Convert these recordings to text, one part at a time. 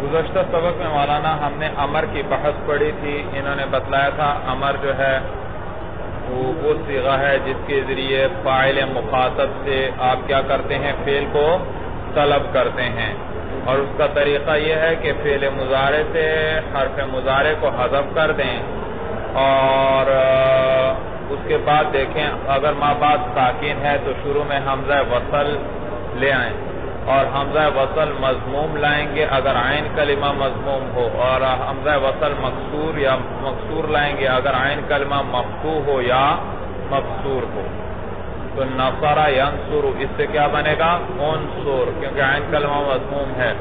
گزشتہ سبق میں مولانا ہم نے امر کی بحث پڑھی تھی. انہوں نے بتلایا تھا امر جو ہے وہ صیغہ ہے جس کے ذریعے فاعل مخاطب سے آپ کیا کرتے ہیں، فعل کو طلب کرتے ہیں. اور اس کا طریقہ یہ ہے کہ فعل مضارع سے حرف مضارع کو حذف کر دیں اور اس کے بعد دیکھیں اگر ما بعد ساکن ہے تو شروع میں حمزہ وصل لے آئیں اور حمزہ وصل مضموم لائیں گے اگر عین کلمہ مضموم ہو، اور حمزہ وصل مکسور یا مکسور لائیں گے اگر عین کلمہ مفتوح ہو یا مکسور ہو. تو نصر ینصر اس سے کیا بنے گا، انصر، کیونکہ عین کلمہ مضموم ہے.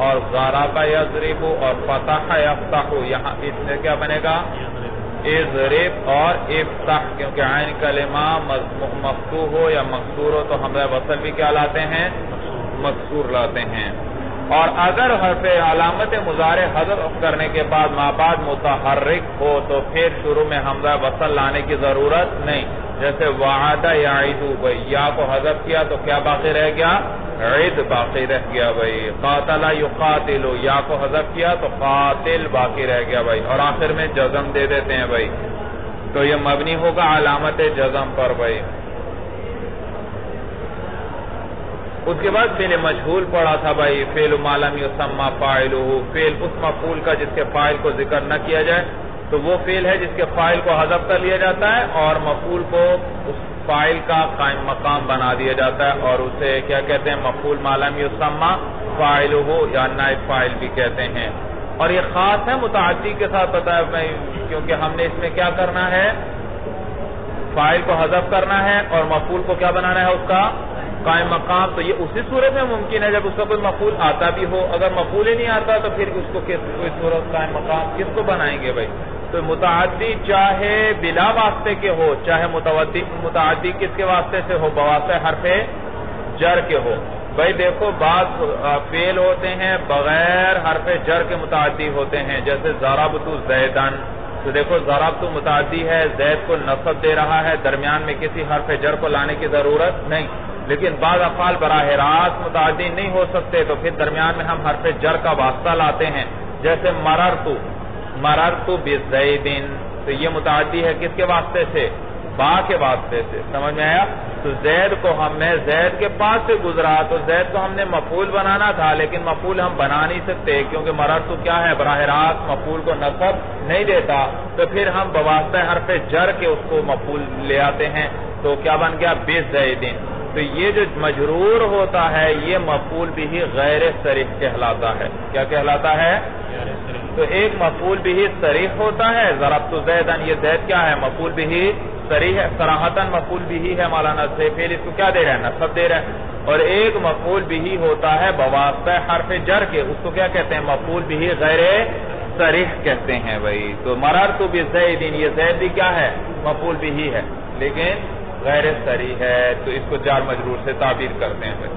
اور ضرب یضرب اور فتح یفتح یہاں اس سے کیا بنے گا، اضرب اور افتح، کیونکہ عین کلمہ مفتوح ہو یا مکسور ہو تو حمزہ وصل بھی کیا لاتے ہیں، مکسور لاتے ہیں. اور اگر حرف علامت مضارع حذف کرنے کے بعد ما بعد متحرک ہو تو پھر شروع میں حمزہ وصل لانے کی ضرورت نہیں. جیسے وعد یعد، یا کو حذف کیا تو کیا باقی رہ گیا، عد باقی رہ گیا بھائی. قاتل یقاتل، یا کو حذف کیا تو قاتل باقی رہ گیا بھائی. اور آخر میں جزم دے دیتے ہیں بھائی، تو یہ مبنی ہوگا علامت جزم پر بھائی. اس کے بعد فعل مجہول پڑھا تھا بھائی، فعل ما لم یسمى فاعلہ، فعل اس مفعول کا جس کے فاعل کو ذکر نہ کیا جائے تو وہ فعل ہے جس کے فاعل کو حذف کر لیا جاتا ہے اور مفعول کو اس فاعل کا قائم مقام بنا دیا جاتا ہے، اور اسے کیا کہتے ہیں، مفعول ما لم یسمى فاعلہ یا نائب فاعل بھی کہتے ہیں. اور یہ خاص ہے متعدی کے ساتھ پتہ ہے کیونکہ ہم نے اس میں کیا کرنا ہے، فاعل کو حذف کرنا ہے اور مفعول کو کیا بنانا ہے، اس کا قائم مقام. تو یہ اسی صورت میں ممکن ہے جب اس کا کوئی مفعول آتا بھی ہو. اگر مفعول ہی نہیں آتا تو پھر اس کو کوئی صورت قائم مقام کس کو بنائیں گے بھائی. تو متعدی چاہے بلا واسطے کے ہو، چاہے متعدی کس کے واسطے سے ہو، بواسطہ حرف جر کے ہو. بھائی دیکھو بعض فعل ہوتے ہیں بغیر حرف جر کے متعدی ہوتے ہیں، جیسے ضربت زیدن. تو دیکھو ضربت متعدی ہے، زید کو نصب دے رہا ہے، درمیان میں کسی حرف جر کو لانے کی ضرورت نہیں. لیکن بعض افعال براہ راست متعدی نہیں ہو سکتے تو پھر درمیان میں ہم حرف جر کا واسطہ لاتے ہیں، جیسے مررت بزید. تو یہ متعدی ہے کس کے واسطے سے، با کے واسطے سے. سمجھ میں آیا. تو زید کو ہم نے زید کے پاس سے گزرا تو زید کو ہم نے مفعول بنانا تھا لیکن مفعول ہم بنا نہیں سکتے کیونکہ مررت کیا ہے، براہ راست مفعول کو نصب نہیں دیتا. تو پھر ہم بواسطہ حرف جر کے اس کو مفعول لے آتے ہیں تو کیا بن گیا، بزید. تو یہ جو مجرور ہوتا ہے یہ مفعول بھی غیر صریح کہلاتا ہے. کیا کہلاتا ہے، تو ایک مفعول بھی صریح ہوتا ہے، ضربت زیدن، یہ زید کیا ہے، مفعول بھی صریح ہے، صراحتاً مفعول بھی ہے مولانا سے، پھر اس کو کیا دے رہا ہے، نصب دے رہا ہے. اور ایک مفعول بھی ہوتا ہے بواسطہ حرف جر کے، اس کو کیا کہتے ہیں، مفعول بھی غیر صریح کہتے ہیں بھائی. تو مررت بزید، یہ زید بھی کیا ہے، مفعول بھی ہے لیکن غیر صریح ہے، تو اس کو جار مجرور سے تعبیر کرتے ہیں بھائی.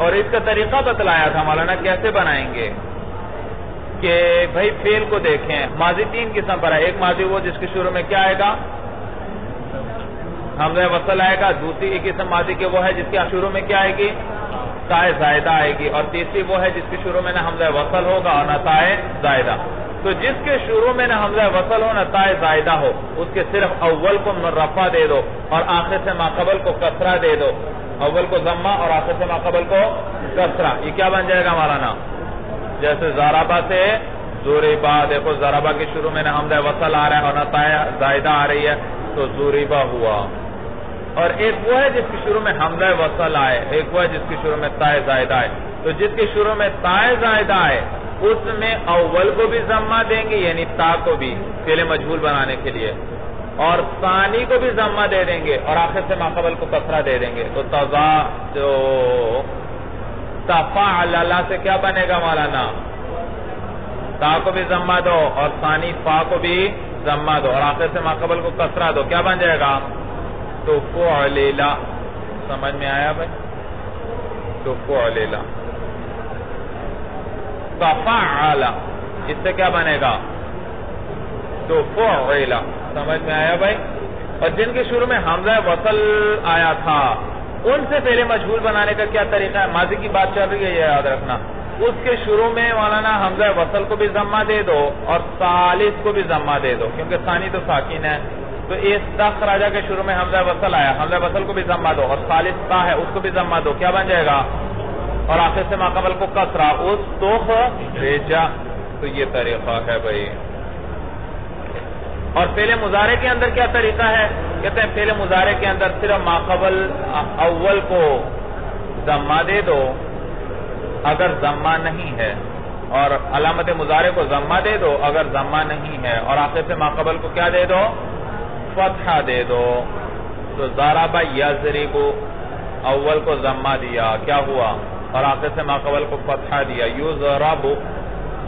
اور اس کا طریقہ بتلایا تھا مولانا کیسے بنائیں گے کہ بھائی فعل کو دیکھیں، ماضی تین قسم پر ہے. ایک ماضی وہ جس کے شروع میں کیا آئے گا، حمزہ وصل آئے گا. دوسری ایک قسم ماضی کے وہ ہے جس کے شروع میں کیا آئے گی، تائے زائدہ آئے گی. اور تیسری وہ ہے جس کے شروع میں نہ حمزہ وصل ہوگا اور نہ تائے زائدہ. تو جس کے شروع میں نہ حمزہ وصل ہو نہ تائے زائدہ ہو اس کے صرف اول کو رفع دے دو اور آخر سے ماقبل کو کسرہ دے دو. اول کو ضمہ اور آخر سے ماقبل کو کسرہ. یہ کیا بن جائے گا مولانا، جیسے ضربہ سے ضربہ. دیکھو ضربہ کے شروع میں نہ حمزہ وصل آ رہا ہے اور نہ تائے زائدہ آ رہی ہے تو ضربہ ہوا. اور ایک وہ ہے جس کے شروع میں حمزہ وصل آئے، ایک وہ ہے جس کے شروع میں تائے زائدہ آئے. تو جس کے شروع میں تائے زائدہ آئے اس میں اول کو بھی ضمہ دیں گے یعنی تا کو بھی فعل مجہول بنانے کے لیے، اور ثانی کو بھی ضمہ دے دیں گے اور آخر سے ماقبل کو کسرہ دے دیں گے. تو تفعلل سے کیا بنے گا مولانا، تا کو بھی ضمہ دو اور ثانی فا کو بھی ضمہ دو اور آخر سے ماقبل کو کسرہ دو، کیا بن جائے گا، تو فعللا. سمجھ میں آیا بھائی، تو فعللا. تفعل اس سے کیا بنے گا، تو فعل. سمجھ میں آیا بھائی. اور جن کے شروع میں حمزہ وصل آیا تھا ان سے فعل مجہول بنانے کا کیا طریقہ ہے؟ ماضی کی بات چل رہی ہے، یہ یاد رکھنا. اس کے شروع میں مولانا حمزہ وصل کو بھی ضمہ دے دو اور ثالث کو بھی ضمہ دے دو، کیونکہ ثانی تو ساکن ہے. تو استخرج کے شروع میں حمزہ وصل آیا، حمزہ وصل کو بھی ضمہ دو، اور ثالث تا ہے اس کو بھی ضمہ دو. کیا بن جائے گا؟ اور آخر سے ماقبل کو کسرہ، استخرجا. تو یہ طریقہ ہے بھائی. اور فعل مضارع کے اندر کیا طریقہ ہے؟ کہتے ہیں فعل مضارع کے اندر صرف ماقبل اول کو ضمہ دے دو اگر ضمہ نہیں ہے، اور علامت مضارع کو ضمہ دے دو اگر ضمہ نہیں ہے، اور آخر سے ماقبل کو کیا دے دو؟ فتحہ دے دو. تو ضرب یضرب، اول کو ضمہ دیا، کیا ہوا؟ اور آخر سے ماقبل کو فتحہ دیا. یضرب،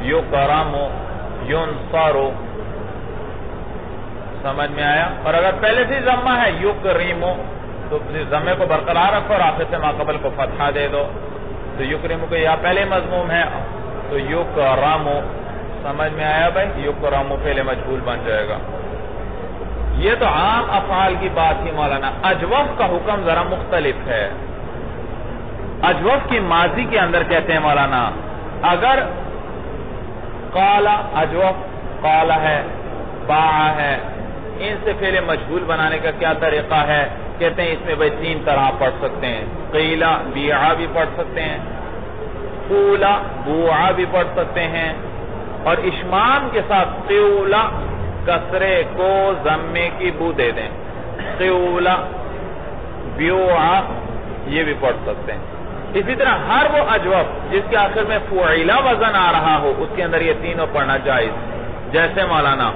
یکرم، ینصر. سمجھ میں آیا؟ اور اگر پہلے سے ضمہ ہے یکرم، تو ضمے کو برقرار رکھو اور آخر سے ماقبل کو فتحہ دے دو. تو یکرم کو یا پہلے مضموم ہے تو یکرم. سمجھ میں آیا بھائی؟ یکرم فعل مجہول بن جائے گا. یہ تو عام افعال کی بات ہی مولانا. اجوف کا حکم ذرا مختلف ہے. اجوف کی ماضی کے اندر کہتے ہیں مولانا، اگر قال، اجوف قال ہے، باع ہے، ان سے فعل مجہول بنانے کا کیا طریقہ ہے؟ کہتے ہیں اس میں بھائی تین طرح پڑھ سکتے ہیں. قیلا، بیعا بھی پڑھ سکتے ہیں، قولا، بوعا بھی پڑھ سکتے ہیں، اور اشمام کے ساتھ قولا کسرے کو ضمے کی بو دے دیں. قولا، بیوعا، یہ بھی پڑھ سکتے ہیں. اسی طرح ہر وہ اجوف جس کے آخر میں فعیلا وزن آ رہا ہو اس کے اندر یہ تینوں پڑھنا جائز. جیسے مولانا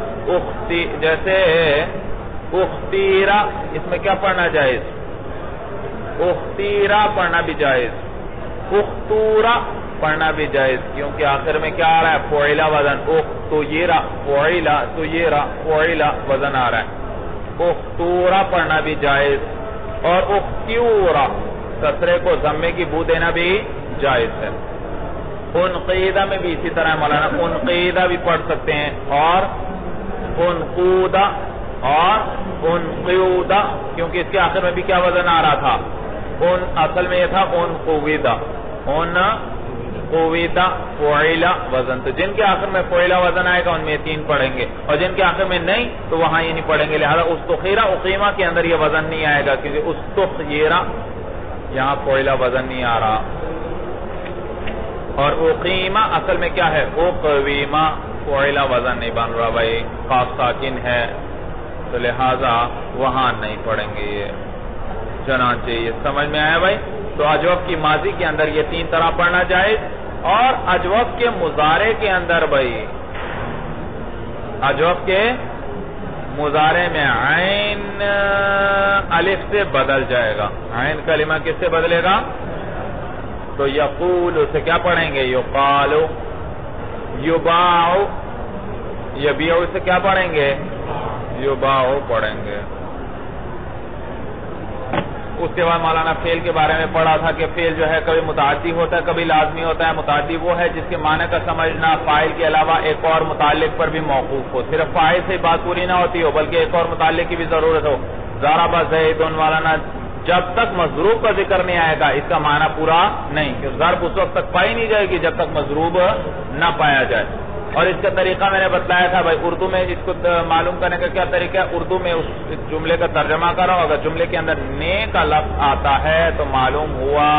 جیسے اختیرا، اس میں کیا پڑھنا جائز؟ اختیرا پڑھنا بھی جائز، اختورا پڑھنا بھی جائز، کیونکہ آخر میں کیا آ رہا ہے؟ فعیلا وزن. اختیرا، فعیلا، تیرا، فعیلا وزن آ رہا ہے. اختورا پڑھنا بھی جائز، اور اختیورا کسرے کو ضمے کی بو دینا بھی جائز ہے. انقیدہ میں بھی اسی طرح مولانا، انقیدہ بھی پڑھ سکتے ہیں، اور انقودہ اور انقیودہ، کیونکہ اس کے آخر میں بھی کیا وزن آ رہا تھا؟ اصل میں یہ تھا انقویدہ. انقویدہ فعیلا وزن. تو جن کے آخر میں فعیلا وزن آئے گا ان میں تین پڑھیں گے، اور جن کے آخر میں نہیں تو وہاں یہ نہیں پڑھیں گے. لہذا استخیرہ، اقیمہ کے اندر یہ وزن نہیں آئے گا، کیونکہ استخیرہ یہاں فعیلا وزن نہیں آ رہا. اور اقیمہ اصل میں کیا ہے؟ اقویمہ، فعیلا وزن نہیں بن رہا بھائی، قاف ساکن ہے، تو لہذا وہاں نہیں پڑھیں گے یہ. چنانچہ یہ سمجھ میں آیا بھائی؟ تو اجوف کی ماضی کے اندر یہ تین طرح پڑھنا جائز. اور اجوف کے مضارع کے اندر بھائی، اجوف کے مضارع میں عین الف سے بدل جائے گا. عین کلمہ کس سے بدلے گا؟ تو یقول سے کیا پڑھیں گے؟ یقال. یباع، یبیع سے کیا پڑھیں گے؟ یباع پڑھیں گے. اس کے بعد مولانا فعل کے بارے میں پڑھا تھا کہ فعل جو ہے کبھی متعدی ہوتا ہے، کبھی لازمی ہوتا ہے. متعدی وہ ہے جس کے معنی کا سمجھنا فاعل کے علاوہ ایک اور متعلق پر بھی موقوف ہو. صرف فاعل سے بات پوری نہ ہوتی ہو بلکہ ایک اور متعلق کی بھی ضرورت ہو. ضرب زید مولانا جب تک مضروب کا ذکر نہیں آئے گا اس کا معنی پورا نہیں، کہ ضرب اس وقت تک پائی نہیں جائے گی جب تک مضروب نہ پایا جائے. اور اس کا طریقہ میں نے بتلایا تھا بھائی، اردو میں اس کو معلوم کرنے کا کیا طریقہ ہے؟ اردو میں اس جملے کا ترجمہ کرو، اگر جملے کے اندر نے کا لفظ آتا ہے تو معلوم ہوا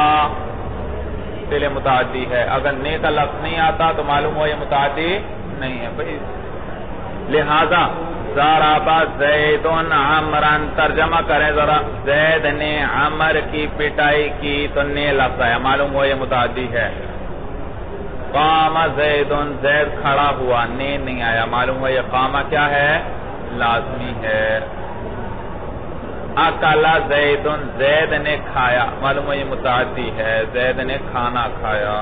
فعل متعدی ہے، اگر نے کا لفظ نہیں آتا تو معلوم ہوا یہ متعدی نہیں ہے بھائی. لہذا ضرب زید عمرن، ترجمہ کریں ذرا، زید نے عمر کی پٹائی کی تو نے لفظ آیا، معلوم ہوا یہ متعدی ہے. قام زید، زید کھڑا ہوا، نے نہیں آیا، معلوم ہوا یہ قامہ کیا ہے؟ لازمی ہے. اکل زید، زید نے کھایا، معلوم ہوا یہ متعدی ہے، زید نے کھانا کھایا.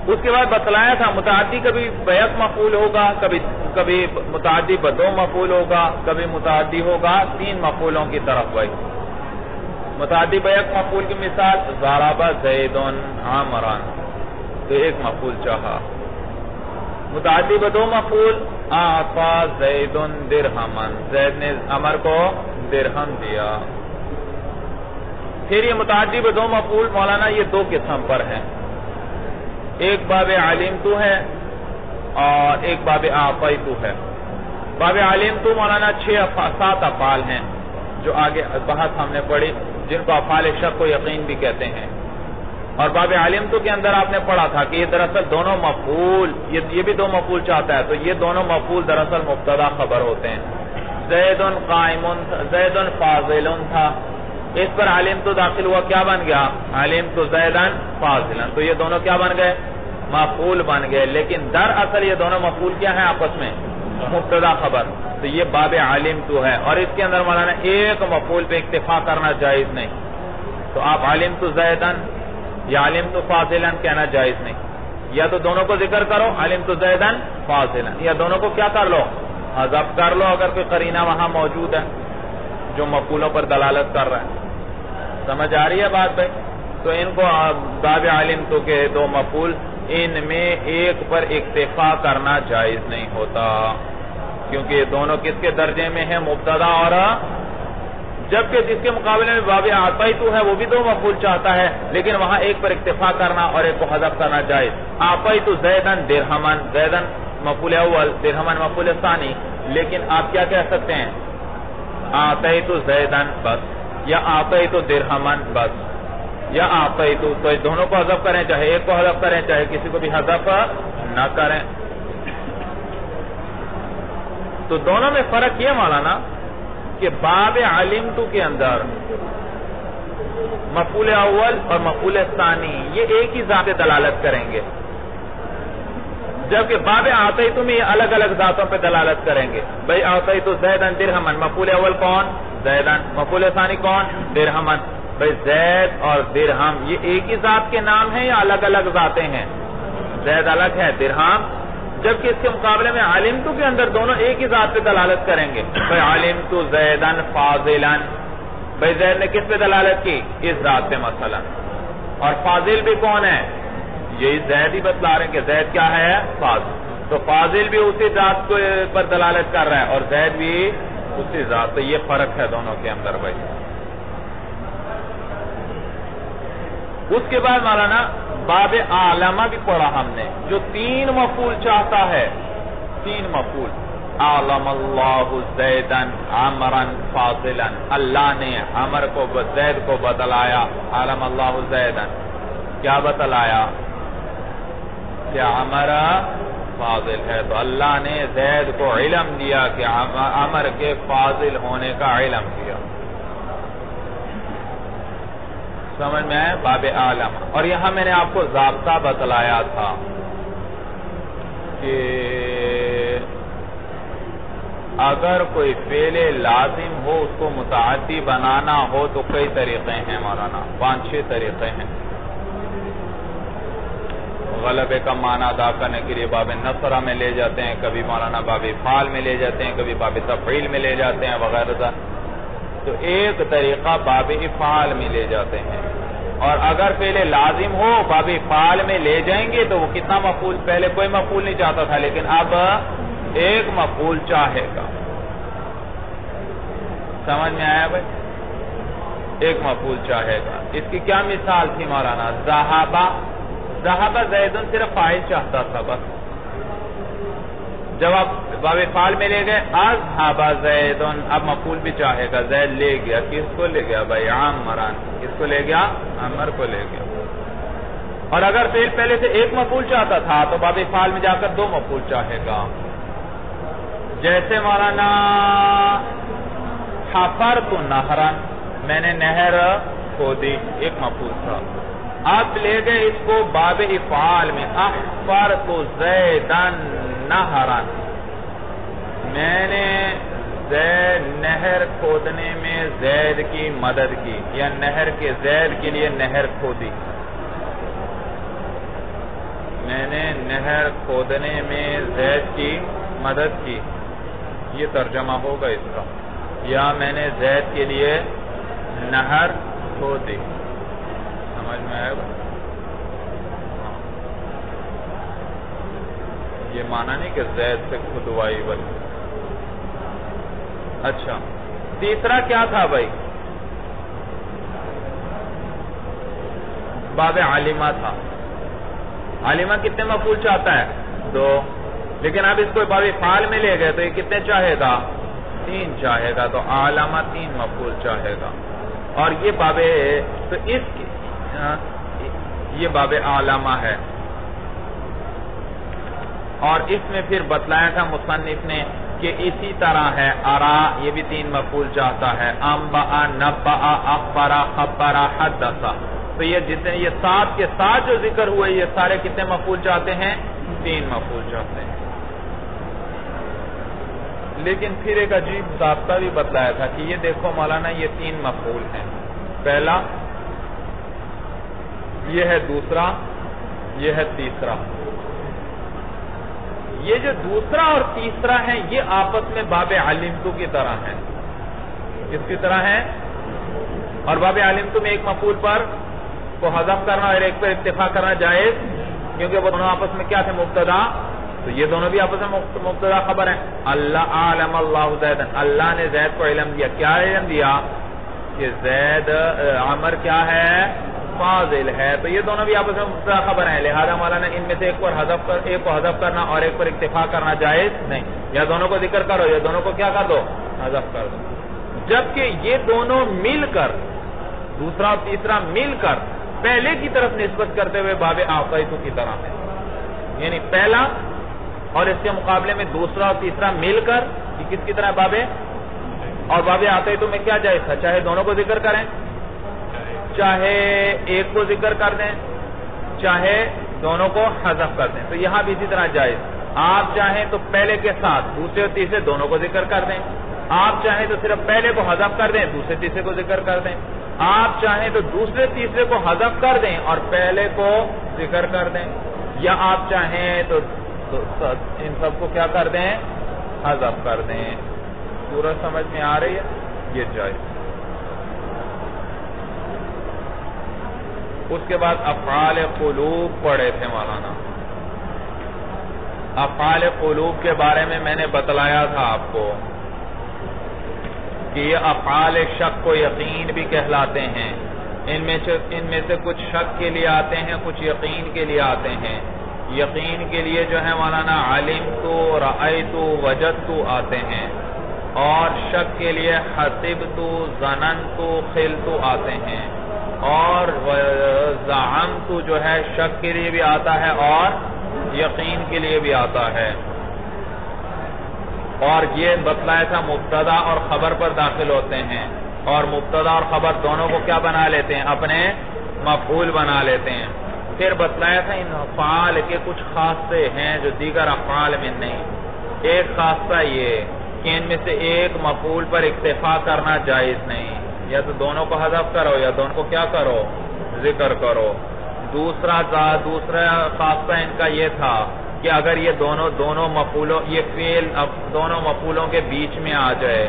اس کے بعد بتلایا تھا متعدی کبھی بیک مفعول ہوگا، کبھی متعدی بدو مفعول ہوگا، کبھی متعدی ہوگا تین مفعولوں کی طرف. بھائی متعدی بیک مفعول کی مثال ضرب زید عمرن، تو ایک مفعول چاہا. متعدی بدو مفعول اعطى زید درہمن، زید نے عمر کو درہم دیا. پھر یہ متعدی بے دو مفعول مولانا یہ دو قسم پر ہیں، ایک باب علمت ہے اور ایک باب اعطیت ہے۔ باب علمت مولانا 6-7 افعال ہیں جو آگے بحث ہم نے پڑھی، جن کو افعال شک و یقین بھی کہتے ہیں۔ اور باب علمت کے اندر آپ نے پڑھا تھا کہ یہ دراصل دونوں مفعول، یہ بھی دو مفعول چاہتا ہے، تو یہ دونوں مفعول دراصل مبتدا خبر ہوتے ہیں۔ زید قائم، زید فاضل تھا، اس پر علمت داخل ہوا، کیا بن گیا؟ علمت زیدا فاضلا، تو یہ دونوں کیا بن گئے؟ مفعول بن گئے، لیکن دراصل یہ دونوں مفعول کیا ہیں آپس میں؟ مبتدا خبر۔ تو یہ باب علمت ہے، اور اس کے اندر مولانا ایک مفعول پہ اکتفا کرنا جائز نہیں، تو آپ علمت زیدا یا علمت فاضلا کہنا جائز نہیں، یا تو دونوں کو ذکر کرو علمت زیدا فاضلا، یا دونوں کو کیا کر لو؟ حذف کر لو اگر کوئی قرینہ وہاں موجود ہے جو مفعولوں پر دلالت کر رہا ہے۔ سمجھ آ رہی ہے بات بھائی؟ تو ان کو باب علمت کے دو مفعول، ان میں ایک پر اکتفا کرنا جائز نہیں ہوتا، کیونکہ یہ دونوں کس کے درجے میں ہیں؟ مبتدا، اور جبکہ جس کے مقابلے میں باب اعطیت ہے وہ بھی دو مفعول چاہتا ہے، لیکن وہاں ایک پر اکتفا کرنا اور ایک کو حذف کرنا جائز۔ اعطیت زیدا درہما، زیدا مفعول اول، درہما مفعول ثانی، لیکن آپ کیا کہہ سکتے ہیں؟ اعطیت زیدا بس، یا اعطیت درہما بس، یا اعطیت، تو دونوں کو حذف کریں، چاہے ایک کو حذف کریں چاہے کسی کو بھی حذف نہ کریں۔ تو دونوں میں فرق یہ مولانا کہ باب علمت کے اندر مفعول اول اور مفعول ثانی یہ ایک ہی ذات دلالت کریں گے، جبکہ باب اعطیت میں یہ الگ الگ ذاتوں پہ دلالت کریں گے۔ بھئی اعطیت زیدا درہما، مفعول اول کون؟ زیدا، مفعول ثانی کون؟ درہما۔ بھئی زید اور درہم یہ ایک ہی ذات کے نام ہیں یا الگ الگ ذاتیں ہیں؟ زید الگ ہے، درہم، جبکہ اس کے مقابلے میں علمت کے اندر دونوں ایک ہی ذات پہ دلالت کریں گے۔ بھئی علمت زیدا فاضلا، بھئی زید نے کس پہ دلالت کی؟ اس ذات پہ مثلا، اور فاضل بھی کون ہے؟ یہی زید ہی بتلا رہے ہیں کہ زید کیا ہے؟ فاضل، تو فاضل بھی اسی ذات پر دلالت کر رہا ہے اور زید بھی اسی ذات، تو یہ فرق ہے دونوں کے اندر بھائی۔ اس کے بعد مولانا باب اعلم بھی پڑھا ہم نے، جو 3 مفعول چاہتا ہے، 3 مفعول، اعلم اللہ زیدا عمرا فاضلا، اللہ نے عمر کو زید کو بتلایا، اعلم اللہ زیدا، کیا بتلایا؟ کہ عمر فاضل ہے، تو اللہ نے زید کو علم دیا کہ عمر کے فاضل ہونے کا علم دیا۔ سمجھ میں ہے؟ باب عالم۔ اور یہاں میں نے آپ کو ضابطہ بتلایا تھا کہ اگر کوئی فعل لازم ہو اس کو متعدی بنانا ہو تو کئی طریقے ہیں مولانا، 5-6 طریقے ہیں۔ غلبے کا معنی ادا کرنے کے لیے باب نصرہ میں لے جاتے ہیں، کبھی مولانا باب فعل میں لے جاتے ہیں، کبھی باب تفعیل میں لے جاتے ہیں وغیرہ۔ تو ایک طریقہ باب افعال میں لے جاتے ہیں، اور اگر پہلے لازم ہو باب افعال میں لے جائیں گے تو وہ کتنا مفعول؟ پہلے کوئی مفعول نہیں چاہتا تھا لیکن اب ایک مفعول چاہے گا۔ سمجھ میں آیا بھائی؟ ایک مفعول چاہے گا۔ اس کی کیا مثال تھی مولانا؟ ذہبہ، ذہبہ زیدن صرف فاعل چاہتا تھا بس، جب آپ باب فعل میں لے گئے اذهب زید، اب مفعول بھی چاہے گا، زید لے گیا، کس کو لے گیا بھائی؟ عمران، کس کو لے گیا؟ عمر کو لے گیا۔ اور اگر فعل پہلے سے ایک مفعول چاہتا تھا تو باب فعل میں جا کر 2 مفعول چاہے گا۔ جیسے مولانا حفرت نہرا، میں نے نہر کھودی، ایک مفعول تھا، اب لے گئے اس کو باب افعال میں، احفرت زیدن نہرا، میں نے نہر کھودنے میں زید کی مدد کی، یا نہر کے زید کے لیے نہر کھودی، میں نے نہر کھودنے میں زید کی مدد کی، یہ ترجمہ ہوگا اس کا، یا میں نے زید کے لیے نہر کھودی۔ سمجھ میں آئے گا؟ یہ معنی نہیں کہ زید سے کھدوائی بلکہ۔ اچھا، تیسرا کیا تھا بھائی؟ باب علیمہ تھا. علیمہ کتنے مفعول چاہتا ہے؟ 2. لیکن اب اس کو باب فعال میں لے گئے تو یہ کتنے چاہے گا؟ 3 چاہے گا. تو علامہ 3 مفعول چاہے گا. اور یہ باب تو یہ باب علامہ ہے. اور اس میں پھر بتلایا تھا مصنف نے کہ اسی طرح ہے ارا، یہ بھی 3 مفعول چاہتا ہے. انبأ، نبأ، اخبر، خبر، حدث. تو یہ جتنے یہ 7 کے 7 جو ذکر ہوئے یہ سارے کتنے مفعول چاہتے ہیں؟ 3 مفعول چاہتے ہیں. لیکن پھر ایک عجیب ضابطہ بھی بتلایا تھا کہ یہ دیکھو مولانا یہ 3 مفعول ہیں. پہلا یہ ہے، دوسرا یہ ہے، تیسرا. یہ جو دوسرا اور تیسرا ہے یہ آپس میں باب علمتو کی طرح ہے. کس کی طرح ہے؟ اور باب علمتو میں ایک مفعول پر کو حذف کرنا اور ایک پر اکتفا کرنا جائز، کیونکہ وہ دونوں آپس میں کیا تھے؟ مبتدا. تو یہ دونوں بھی آپس میں مبتدا خبر ہیں. اللہ عالم اللہ زید، اللہ نے زید کو علم دیا. کیا علم دیا؟ کہ زید عمر کیا ہے؟ فاضل ہے. تو یہ دونوں بھی آپس میں مبتدا خبر ہیں. لہذا مولانا ان میں سے ایک کو حذف کرنا اور ایک پر اکتفا کرنا جائز نہیں. یا دونوں کو ذکر کرو یا دونوں کو کیا کر دو؟ حذف کر دو. جبکہ یہ دونوں مل کر، دوسرا اور تیسرا مل کر پہلے کی طرف نسبت کرتے ہوئے باب اعطیت کی طرح ہے. یعنی پہلا اور اس کے مقابلے میں دوسرا اور تیسرا مل کر یہ کس کی طرح باب، اور باب اعطیت میں کیا جائز تھا؟ چاہے دونوں کو ذکر کریں، چاہے ایک کو ذکر کر دیں، چاہے دونوں کو حذف کر دیں. تو یہاں بھی اسی طرح جائز. آپ چاہیں تو پہلے کے ساتھ دوسرے اور تیسرے دونوں کو ذکر کر دیں. آپ چاہیں تو صرف پہلے کو حذف کر دیں، دوسرے تیسرے کو ذکر کر دیں. آپ چاہیں تو دوسرے تیسرے کو حذف کر دیں اور پہلے کو ذکر کر دیں. یا آپ چاہیں تو ان سب کو کیا کر دیں؟ حذف کر دیں. پورا سمجھ میں آ رہی ہے؟ یہ جائز. اس کے بعد افعال قلوب پڑھے تھے مولانا. افعال قلوب کے بارے میں نے بتلایا تھا آپ کو کہ یہ افعال شک و یقین بھی کہلاتے ہیں. ان میں سے کچھ شک کے لیے آتے ہیں، کچھ یقین کے لیے آتے ہیں. یقین کے لیے جو ہے مولانا علمتو، رأیتو، وجدتو آتے ہیں. اور شک کے لیے حسبتو، ظننتو، خلتو آتے ہیں. اور زعمتو جو ہے شک کے لیے بھی آتا ہے اور یقین کے لیے بھی آتا ہے. اور یہ بتلایا تھا مبتدا اور خبر پر داخل ہوتے ہیں. اور مبتدا اور خبر دونوں کو کیا بنا لیتے ہیں؟ اپنے مفعول بنا لیتے ہیں. پھر بتلایا تھا ان افعال کے کچھ خاصے ہیں جو دیگر افعال میں نہیں. ایک خاصہ یہ کہ ان میں سے ایک مفعول پر اکتفا کرنا جائز نہیں. یا تو دونوں کو حذف کرو یا دونوں کو کیا کرو؟ ذکر کرو. دوسرا خاصہ ان کا یہ تھا کہ اگر یہ دونوں مفعولوں، یہ فعل دونوں مفعولوں کے بیچ میں آ جائے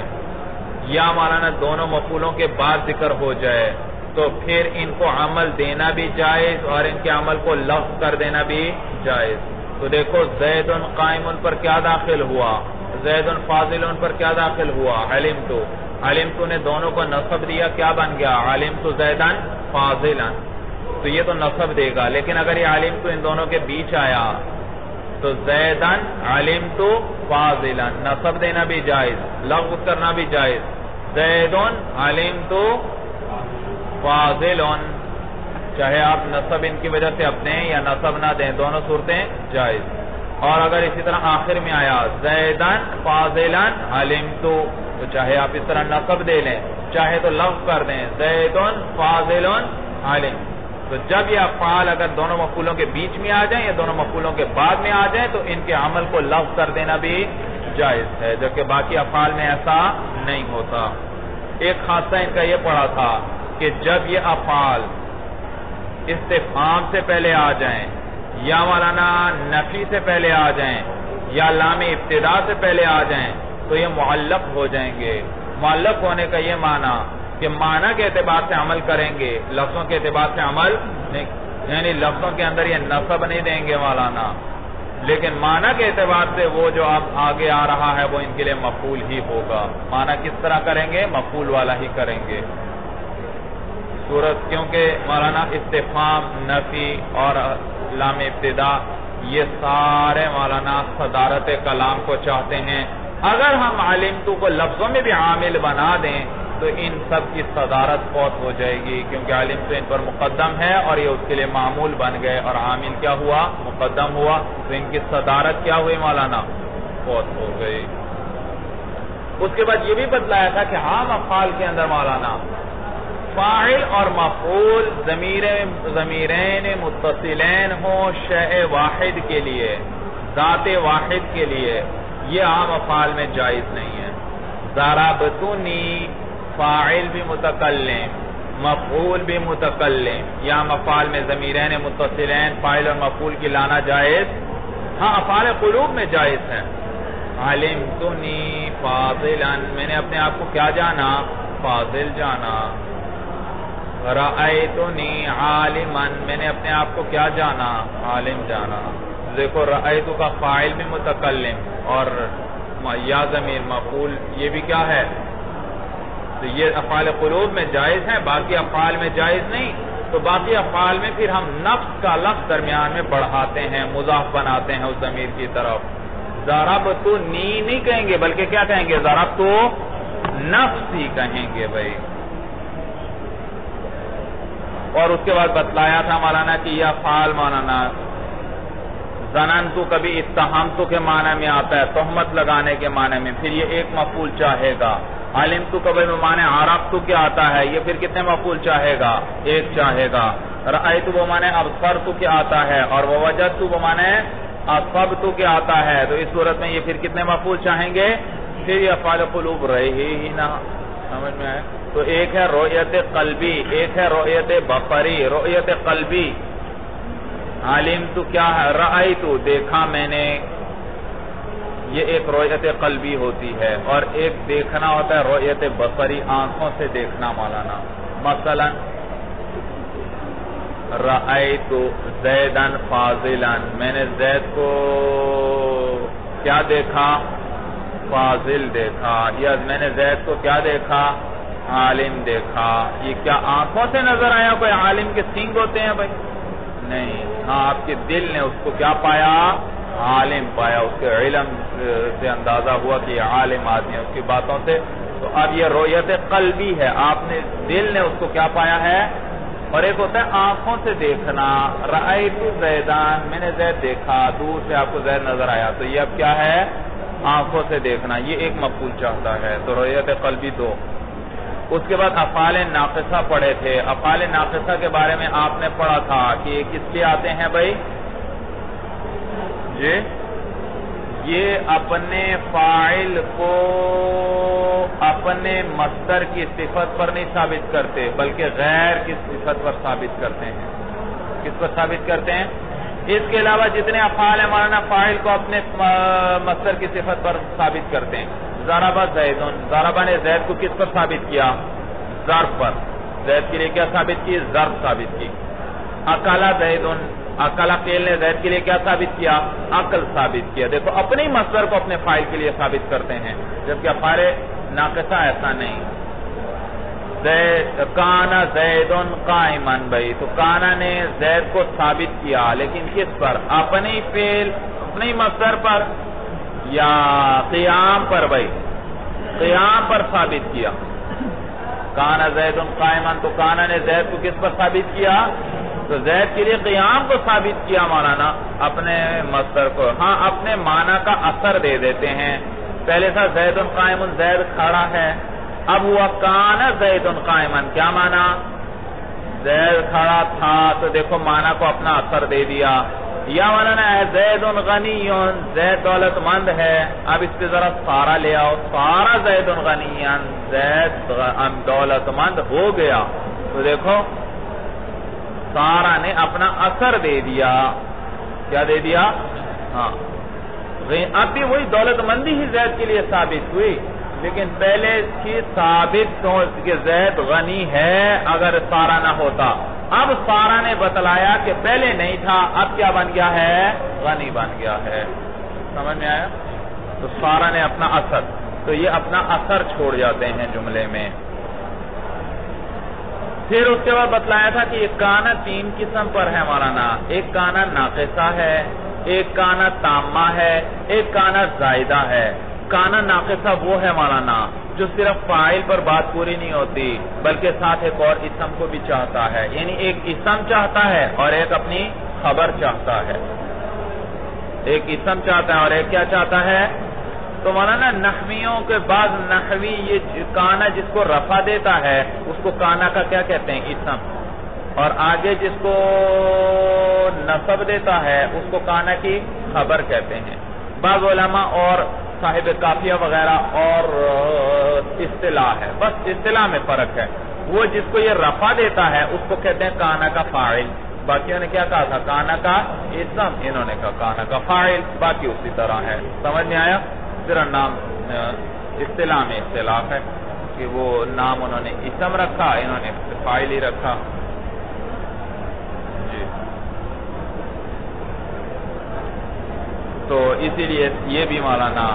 یا مولانا دونوں مفعولوں کے بعد ذکر ہو جائے تو پھر ان کو عمل دینا بھی جائز اور ان کے عمل کو لفظ کر دینا بھی جائز. تو دیکھو زید قائم پر کیا داخل ہوا؟ زید فاضل پر کیا داخل ہوا؟ علمتو. علمتو نے دونوں کو نصب دیا، کیا بن گیا؟ علمتو زیدن فاضلا. تو یہ تو نصب دے گا. لیکن اگر یہ علمتو ان دونوں کے بیچ آیا تو زیدن علمتو فاضلا، نصب دینا بھی جائز، لفظ کرنا بھی جائز. زیدن علمتو فاضلن، چاہے آپ نصب ان کی وجہ سے اپنے یا نصب نہ دیں، دونوں صورتیں جائز. اور اگر اسی طرح آخر میں آیا زیدن فاضلن علمتو، تو چاہے آپ اس طرح نصب دے لیں چاہے تو لفظ کر دیں زیدن فاضلن علم. تو جب یہ افعال اگر دونوں مفعولوں کے بیچ میں آ جائیں یا دونوں مفعولوں کے بعد میں آ جائیں تو ان کے عمل کو لفظ کر دینا بھی جائز ہے، جبکہ باقی افعال میں ایسا نہیں ہوتا. ایک خاصہ ان کا یہ پڑا تھا کہ جب یہ افعال استفہام سے پہلے آ جائیں یا مولانا نفی سے پہلے آ جائیں یا لام ابتدا سے پہلے آ جائیں تو یہ معلق ہو جائیں گے. معلق ہونے کا یہ معنی کہ معنی کے اعتبار سے عمل کریں گے، لفظوں کے اعتبار سے عمل نہیں، یعنی لفظوں کے اندر یہ نصب نہیں دیں گے مولانا، لیکن معنی کے اعتبار سے وہ جو اب آگے آ رہا ہے وہ ان کے لیے مفعول ہی ہوگا. معنی کس طرح کریں گے؟ مفعول والا ہی کریں گے. صورت کیونکہ مولانا استفہام، نفی اور لام ابتدا یہ سارے مولانا صدارت کلام کو چاہتے ہیں. اگر ہم علمتو کو لفظوں میں بھی عامل بنا دیں تو ان سب کی صدارت فوت ہو جائے گی، کیونکہ علمتو ان پر مقدم ہے اور یہ اس کے لیے معمول بن گئے اور عامل کیا ہوا؟ مقدم ہوا، تو ان کی صدارت کیا ہوئی مولانا؟ فوت ہو گئی. اس کے بعد یہ بھی بتلایا تھا کہ عام افعال کے اندر مولانا فاعل اور مفعول ضمیرین متصلین ہوں شیء واحد کے لیے، ذات واحد کے لیے، یہ عام افعال میں جائز نہیں ہے. ضربتنی فاعل بھی متکلم، مفعول بھی متکلم، یا افعال میں ضمیرین متصلین فاعل اور مفعول کی لانا جائز؟ ہاں افعال قلوب میں جائز ہے. علمتنی فاضلا، میں نے اپنے آپ کو کیا جانا؟ فاضل جانا. رأیتنی عالما، میں نے اپنے آپ کو کیا جانا؟ عالم جانا. دیکھو رأیتو کا فاعل بھی متکلم اور یا ضمیر مفعول یہ بھی کیا ہے؟ تو یہ افعال قلوب میں جائز ہیں، باقی افعال میں جائز نہیں. تو باقی افعال میں پھر ہم نفس کا لفظ درمیان میں بڑھاتے ہیں، مضاف بناتے ہیں اس ضمیر کی طرف. ضربتنی نہیں کہیں گے بلکہ کیا کہیں گے؟ ضربتو نفسی کہیں گے بھائی. اور اس کے بعد بتلایا تھا مولانا کہ یہ افعال مولانا ظننتو کبھی اتہمتو کے معنی میں آتا ہے، تہمت لگانے کے معنی میں، پھر یہ ایک مفعول چاہے گا. علمتو کبھی معنی عرفتو کے آتا ہے، یہ پھر کتنے مفعول چاہے گا؟ ایک چاہے گا. رأیتو وہ معنی ابصرتو کے آتا ہے اور ووجدتو وہ معنی اصبتو کے آتا ہے. تو اس صورت میں یہ پھر کتنے مفعول چاہیں گے؟ پھر یہ افعال قلوب رہے ہی نہ. سمجھ میں آئے؟ تو ایک ہے رؤیت قلبی، ایک ہے رؤیت بصری. رؤیت قلبی علمتو کیا ہے؟ رأیتو دیکھا میں نے، یہ ایک رؤیت قلبی ہوتی ہے، اور ایک دیکھنا ہوتا ہے رؤیت بصری، آنکھوں سے دیکھنا مولانا. مثلا رأیتو زیدن فاضلا، میں نے زید کو کیا دیکھا؟ فاضل دیکھا. یا میں نے زید کو کیا دیکھا؟ عالم دیکھا. یہ کیا آنکھوں سے نظر آیا؟ کوئی عالم کے سینگ ہوتے ہیں بھائی؟ نہیں. ہاں آپ کے دل نے اس کو کیا پایا؟ عالم پایا. اس کے علم سے اندازہ ہوا کہ یہ عالم آدمی ہے اس کی باتوں سے. تو اب یہ رؤیت قلبی ہے، آپ نے دل نے اس کو کیا پایا ہے. اور ایک ہوتا ہے آنکھوں سے دیکھنا. رأیت زیدان، میں نے زید دیکھا، دور سے آپ کو زید نظر آیا. تو یہ اب کیا ہے؟ آنکھوں سے دیکھنا. یہ ایک مفعول چاہتا ہے. تو رؤیت قلبی دو. اس کے بعد افعال ناقصہ پڑھے تھے. افعال ناقصہ کے بارے میں آپ نے پڑھا تھا کہ یہ کس لیے آتے ہیں بھائی؟ یہ اپنے فاعل کو اپنے مصدر کی صفت پر نہیں ثابت کرتے بلکہ غیر کی صفت پر ثابت کرتے ہیں. کس پر ثابت کرتے ہیں؟ اس کے علاوہ جتنے افعال ہیں مولانا فاعل کو اپنے مصدر کی صفت پر ثابت کرتے ہیں. ضربہ زیدن، ضربہ نے زید کو کس پر ثابت کیا؟ ضرب پر. زید کے لیے کیا ثابت کی؟ ضرب ثابت کی. اکلا زیدن، اکلا فعل نے زید کے لیے کیا ثابت کیا؟ عقل ثابت کیا. دیکھو اپنے مصدر کو اپنے فاعل کے لیے ثابت کرتے ہیں، جبکہ افعال ناقصہ ایسا نہیں. کانا زیدن قائما، بھائی تو کانا نے زید کو ثابت کیا لیکن کس پر؟ اپنے فعل، اپنے مصدر پر یا قیام پر؟ بھائی قیام پر ثابت کیا. کانا زیدن قائما، تو کانا نے زید کو کس پر ثابت کیا؟ تو زید کے لیے قیام کو ثابت کیا مولانا اپنے مصدر کو. ہاں اپنے معنی کا اثر دے دیتے ہیں. پہلے تھا زید قائم، زید کھڑا ہے. اب ہوا کانا زید قائما، کیا معنی؟ زید کھڑا تھا. تو دیکھو معنی کو اپنا اثر دے دیا. یا مولانا ہے زید غنی، زید دولت مند ہے. اب اس پہ ذرا سارا لے آؤ. سارا زید غنی، زید دولت مند ہو گیا. تو دیکھو سارا نے اپنا اثر دے دیا. کیا دے دیا؟ ہاں اب بھی وہی دولت مندی ہی زید کے لیے ثابت ہوئی، لیکن پہلے کی ثابت تو کہ زید غنی ہے اگر سارا نہ ہوتا. اب سارا نے بتلایا کہ پہلے نہیں تھا، اب کیا بن گیا ہے؟ غنی بن گیا ہے. سمجھ میں آیا؟ تو سارا نے اپنا اثر، تو یہ اپنا اثر چھوڑ جاتے ہیں جملے میں. پھر اس کے بعد بتلایا تھا کہ یہ کانا 3 قسم پر ہے مولانا. ایک کانا ناقصہ ہے، ایک کانا تامہ ہے، ایک کانا زائدہ ہے. کانا ناقصہ وہ ہے مولانا جو صرف فاعل پر بات پوری نہیں ہوتی بلکہ ساتھ ایک اور اسم کو بھی چاہتا ہے. یعنی ایک اسم چاہتا ہے اور ایک اپنی خبر چاہتا ہے. ایک اسم چاہتا ہے اور ایک کیا چاہتا ہے. تو مولانا نحویوں کے بعض نحوی یہ کانا جس کو رفع دیتا ہے اس کو کانا کا کیا کہتے ہیں؟ اسم. اور آگے جس کو نصب دیتا ہے اس کو کانا کی خبر کہتے ہیں. بعض علماء اور صاحب کافیہ وغیرہ اور اصطلاح ہے، بس اصطلاح میں فرق ہے. وہ جس کو یہ رفع دیتا ہے اس کو کہتے ہیں کانا کا فاعل. باقیوں نے کیا کہا تھا؟ کانا کا اسم. انہوں نے کہا کانا کا فاعل. باقی اسی طرح ہے. سمجھ میں آیا؟ صرف نام اصطلاح میں اختلاف ہے کہ وہ نام انہوں نے اسم رکھا، انہوں نے فاعل ہی رکھا. جی تو اسی لیے یہ بھی مولانا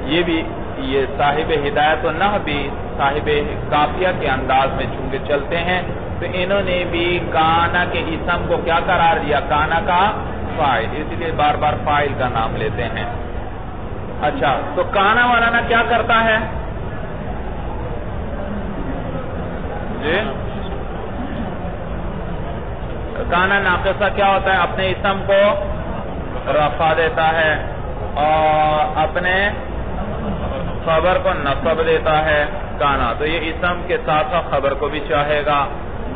یہ صاحب ہدایت و نحو بھی صاحب کافیہ کے انداز میں چونکہ چلتے ہیں تو انہوں نے بھی کانا کے اسم کو کیا قرار دیا؟ کانا کا فاعل. اسی لیے بار بار فاعل کا نام لیتے ہیں. اچھا تو کانا مولانا کیا کرتا ہے؟ جی کانا ناقصہ کیا ہوتا ہے؟ اپنے اسم کو رفع دیتا ہے اور اپنے خبر کو نصب دیتا ہے کانا. تو یہ اسم کے ساتھ ساتھ خبر کو بھی چاہے گا.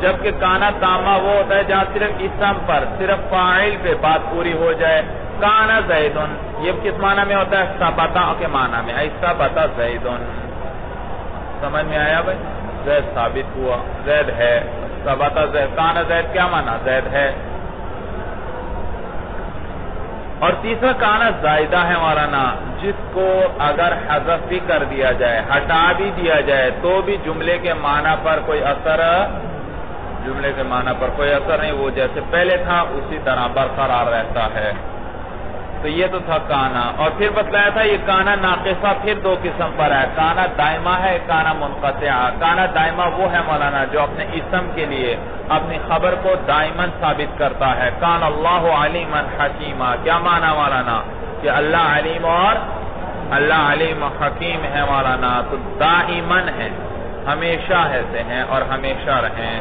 جبکہ کانا تامہ وہ ہوتا ہے جہاں صرف اسم پر صرف فاعل پہ بات پوری ہو جائے. کانا زیدن یہ کس معنی میں ہوتا ہے؟ ثبتا کے معنی میں. ثبتا زیدن. سمجھ میں آیا بھائی؟ زید ثابت ہوا، زید ہے. ثبتا زید. کانا زید کیا معنی؟ زید ہے. اور تیسرا کانا زائدہ ہے مولانا جس کو اگر حذف بھی کر دیا جائے، ہٹا بھی دیا جائے تو بھی جملے کے معنی پر کوئی اثر نہیں. وہ جیسے پہلے تھا اسی طرح برقرار رہتا ہے. تو یہ تو تھا کانا. اور پھر بتلایا تھا یہ کانا ناقصہ پھر 2 قسم پر ہے. کانا دائمہ ہے، کانا منقطع. کانا دائمہ وہ ہے مولانا جو اپنے اسم کے لیے اپنی خبر کو دائماً ثابت کرتا ہے. کان اللہ علیما حکیما. کیا معنی مولانا؟ کہ اللہ علیم اور اللہ علیم حکیم ہے مولانا. تو دائماً ہے، ہمیشہ ایسے ہیں اور ہمیشہ رہیں.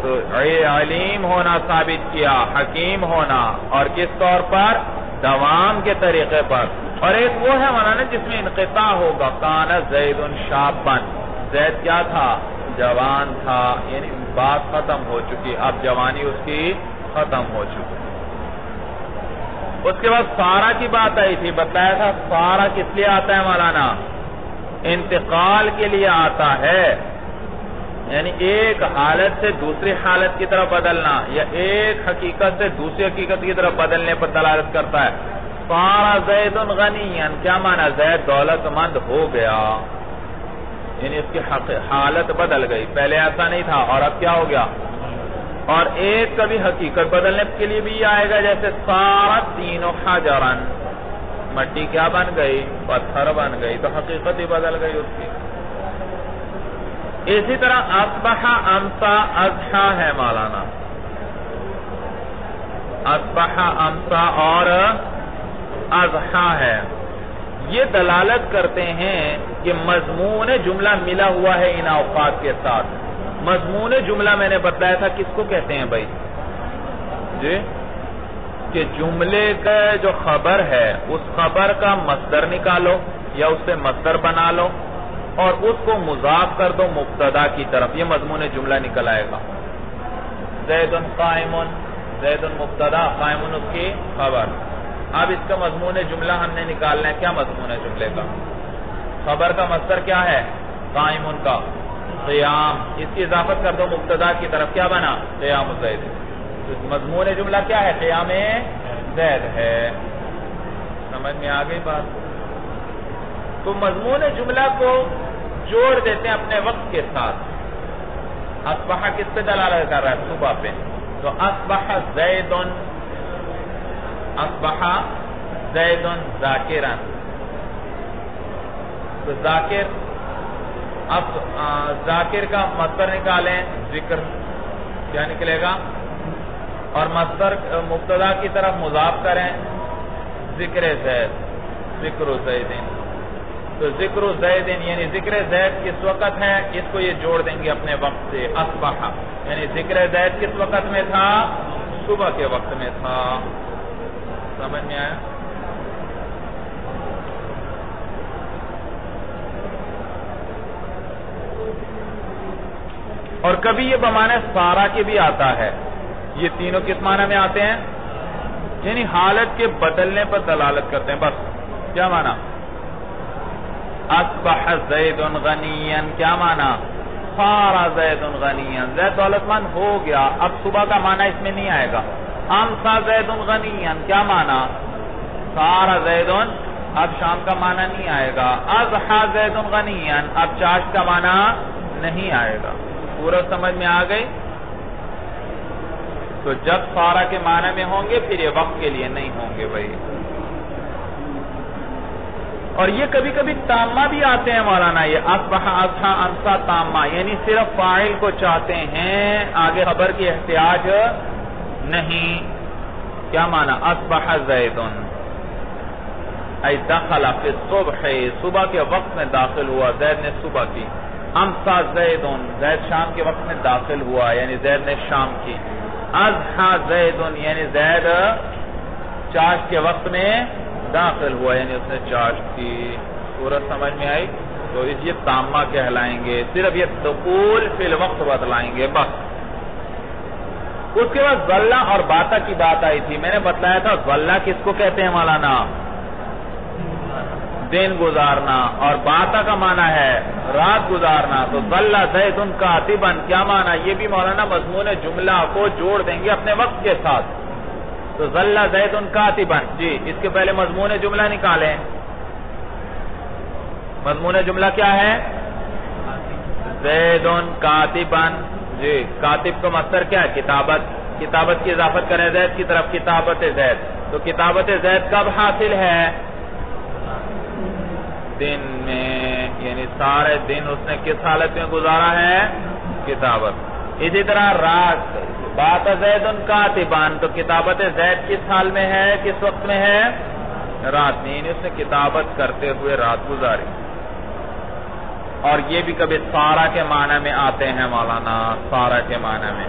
تو علیم ہونا ثابت کیا، حکیم ہونا، اور کس طور پر؟ دوام کے طریقے پر. اور ایک وہ ہے مولانا جس میں انقطاع ہوگا. کان زید شابن. زید کیا تھا؟ جوان تھا. یعنی بات ختم ہو چکی، اب جوانی اس کی ختم ہو چکی. اس کے بعد سارا کی بات آئی تھی. بتایا تھا سارا کس لیے آتا ہے مولانا؟ انتقال کے لیے آتا ہے. یعنی ایک حالت سے دوسری حالت کی طرف بدلنا یا ایک حقیقت سے دوسری حقیقت کی طرف بدلنے پر دلالت کرتا ہے. سارا زید غنیًا. کیا معنی؟ زید دولت مند ہو گیا. یعنی اس کی حالت بدل گئی. پہلے ایسا نہیں تھا اور اب کیا ہو گیا؟ اور ایک کبھی حقیقت بدلنے کے لیے بھی آئے گا جیسے سارا تینوں حجرن. مٹی کیا بن گئی؟ پتھر بن گئی. تو حقیقت ہی بدل گئی اس کی. اسی طرح اصبح امسا اضحا ہے مولانا. اصبح امسا اور اضحا ہے. یہ دلالت کرتے ہیں کہ مضمون جملہ ملا ہوا ہے ان اوقات کے ساتھ. مضمون جملہ میں نے بتایا تھا کس کو کہتے ہیں بھائی؟ جی کہ جملے کا جو خبر ہے اس خبر کا مصدر نکالو یا اس سے مصدر بنا لو اور اس کو مضاف کر دو مبتدا کی طرف. یہ مضمون جملہ نکل آئے گا. زید قائم، زید مبتدا، قائم اس کی خبر. اب اس کا مضمون جملہ ہم نے نکالنا ہے. کیا مضمون جملے کا؟ خبر کا مصدر کیا ہے؟ قائم کا قیام. اس کی اضافت کر دو مبتدا کی طرف. کیا بنا؟ قیام زید. مضمون جملہ کیا ہے؟ قیام زید ہے. سمجھ میں آ گئی بات؟ تو مضمون جملہ کو جوڑ دیتے ہیں اپنے وقت کے ساتھ. اصبح کس پہ دلالت کر رہا ہے؟ صبح پہ. تو اصبح زیدن، اصبح زیدن ذاکرن. تو ذاکر اب ذاکر کا مصدر نکالیں، ذکر کیا نکلے گا، اور مصدر مبتدا کی طرف مضاف کریں، ذکر زید، ذکر زیدن. تو ذکر زیدن یعنی ذکر زید کس وقت ہے، اس کو یہ جوڑ دیں گے اپنے وقت سے، اصبح یعنی ذکر زید کس وقت میں تھا، صبح کے وقت میں تھا. سمجھ میں آیا؟ اور کبھی یہ بمانے سارا کے بھی آتا ہے. یہ تینوں کس معنی میں آتے ہیں، یعنی حالت کے بدلنے پر دلالت کرتے ہیں. بس کیا معنی، اصبح زید غنیا، کیا معنی، صار زید غنیا، زید دولت مند ہو گیا. اب صبح کا معنی اس میں نہیں آئے گا. امسا زید غنیا، کیا معنی، صار زید، اب شام کا معنی نہیں آئے گا. اضحى زید غنیا، اب چاشت کا معنی نہیں آئے گا. پورا سمجھ میں آ گئی؟ تو جب سارا کے معنی میں ہوں گے پھر یہ وقت کے لیے نہیں ہوں گے بھائی. اور یہ کبھی کبھی تامہ بھی آتے ہیں مولانا، یہ اصبح اضحى امسا تامہ، یعنی صرف فاعل کو چاہتے ہیں، آگے خبر کی احتیاج نہیں. کیا معنی، اصبح زید ای دخل فی الصبح، صبح کے وقت میں داخل ہوا، زید نے صبح کی. امسا زید، زید شام کے وقت میں داخل ہوا، یعنی زید نے شام کی. اضحى زید یعنی زید چاشت کے وقت میں داخل ہوا، یعنی اس نے چاشت کی. صورت سمجھ میں آئی؟ تو یہ تامہ کہلائیں گے، صرف یہ دخول فی الوقت بتلائیں گے بس. اس کے بعد ظلہ اور باتا کی بات آئی تھی، میں نے بتلایا تھا ظلہ کس کو کہتے ہیں مولانا، دن گزارنا، اور باتا کا معنی ہے رات گزارنا. تو ظلہ زید کاتبا، کیا معنی، یہ بھی مولانا مضمون جملہ کو جوڑ دیں گے اپنے وقت کے ساتھ. تو ظلہ زید کاتبا، جی اس کے پہلے مضمون جملہ نکالیں. مضمون جملہ کیا ہے، زید کاتبا. جی کاتب کا مصدر کیا ہے، کتابت. کتابت کی اضافت کریں زید کی طرف، کتابت زید. تو کتابت زید کب حاصل ہے، دن میں، یعنی سارے دن اس نے کس حالت میں گزارا ہے، کتابت. اسی طرح رات، بات زید کاتبان، تو کتابت زید کس حال میں ہے، کس وقت میں ہے، رات میں، یعنی اس نے کتابت کرتے ہوئے رات گزاری. اور یہ بھی کبھی سارا کے معنی میں آتے ہیں مولانا، سارا کے معنی میں.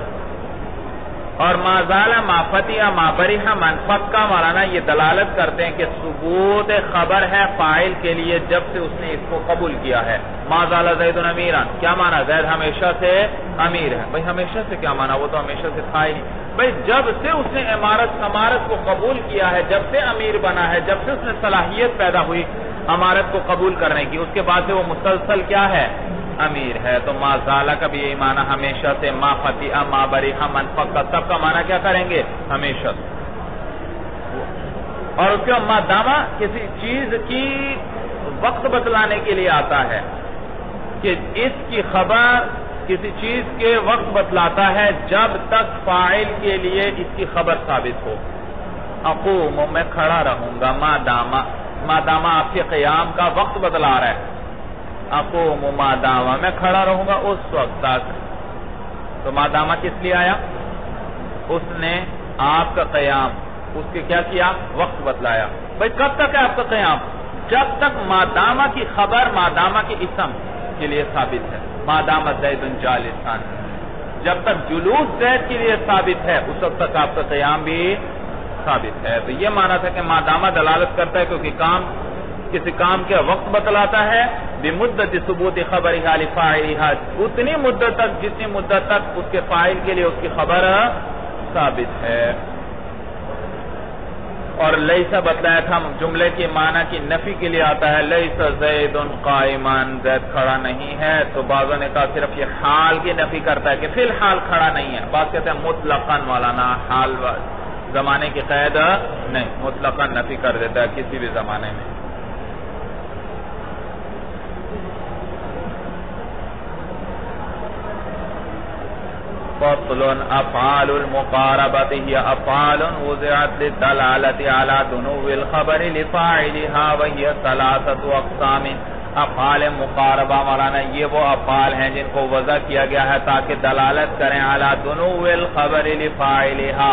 اور ما زال ما فتح ما برح منفق کا مولانا یہ دلالت کرتے ہیں کہ ثبوت خبر ہے فاعل کے لیے جب سے اس نے اس کو قبول کیا ہے. ما زال زید امیرا، کیا معنی، زید ہمیشہ سے امیر ہے. بھئی ہمیشہ سے کیا معنی، وہ تو ہمیشہ سے تھا ہی نہیں. بھئی جب سے اس نے امارت کو قبول کیا ہے، جب سے امیر بنا ہے، جب سے اس نے صلاحیت پیدا ہوئی امارت کو قبول کرنے کی، اس کے بعد سے وہ مسلسل کیا ہے، امیر ہے. تو ما زالہ کا بھی یہی معنی ہمیشہ سے، ما فتح ما برح منفق کا سب کا معنی کیا کریں گے، ہمیشہ سے. اور اس کے ما دامہ کسی چیز کی وقت بتلانے کے لیے آتا ہے کہ اس کی خبر کسی چیز کے وقت بتلاتا ہے جب تک فاعل کے لیے اس کی خبر ثابت ہو. اقوم، میں کھڑا رہوں گا، ما دامہ آپ کے قیام کا وقت بتلا رہا ہے. اقوم ما دامہ، میں کھڑا رہوں گا اس وقت تک. تو ما دامہ کس لیے آیا، اس نے آپ کا قیام، اس کے کیا کیا، وقت بتلایا. بھئی کب تک ہے آپ کا قیام، جب تک ما دامہ کی خبر ما دامہ کی اسم کے لیے ثابت ہے. ما دامہ زید جالسا، جب تک جلوس زید کے لیے ثابت ہے اس وقت تک آپ کا قیام بھی ثابت ہے. تو یہ معنی تھا کہ ما دامہ دلالت کرتا ہے کیونکہ کسی کام کے وقت بتلاتا ہے، بمدت ثبوت خبرها لفاعلها، اتنی مدت تک جتنی مدت تک اس کے فاعل کے لیے اس کی خبر ثابت ہے. اور لیسا بتلایا تھا جملے کے معنی کی نفی کے لیے آتا ہے، لیسا زید قائما، زید کھڑا نہیں ہے. تو بعضوں نے کہا صرف یہ حال کی نفی کرتا ہے کہ فی الحال کھڑا نہیں ہے. بعض کہتے ہیں مطلقاً مولانا، حال زمانے کی قید نہیں، مطلقاً نفی کر دیتا ہے کسی بھی زمانے میں. فصل افعال المقاربة هي افعال وضعت للدلالة على دنو الخبر لفاعلها وهي ثلاثة اقسام. افعال مقاربہ مولانا یہ وہ افعال ہیں جن کو وضع کیا گیا ہے تاکہ دلالت کریں علی دنو الخبر لفاعلها.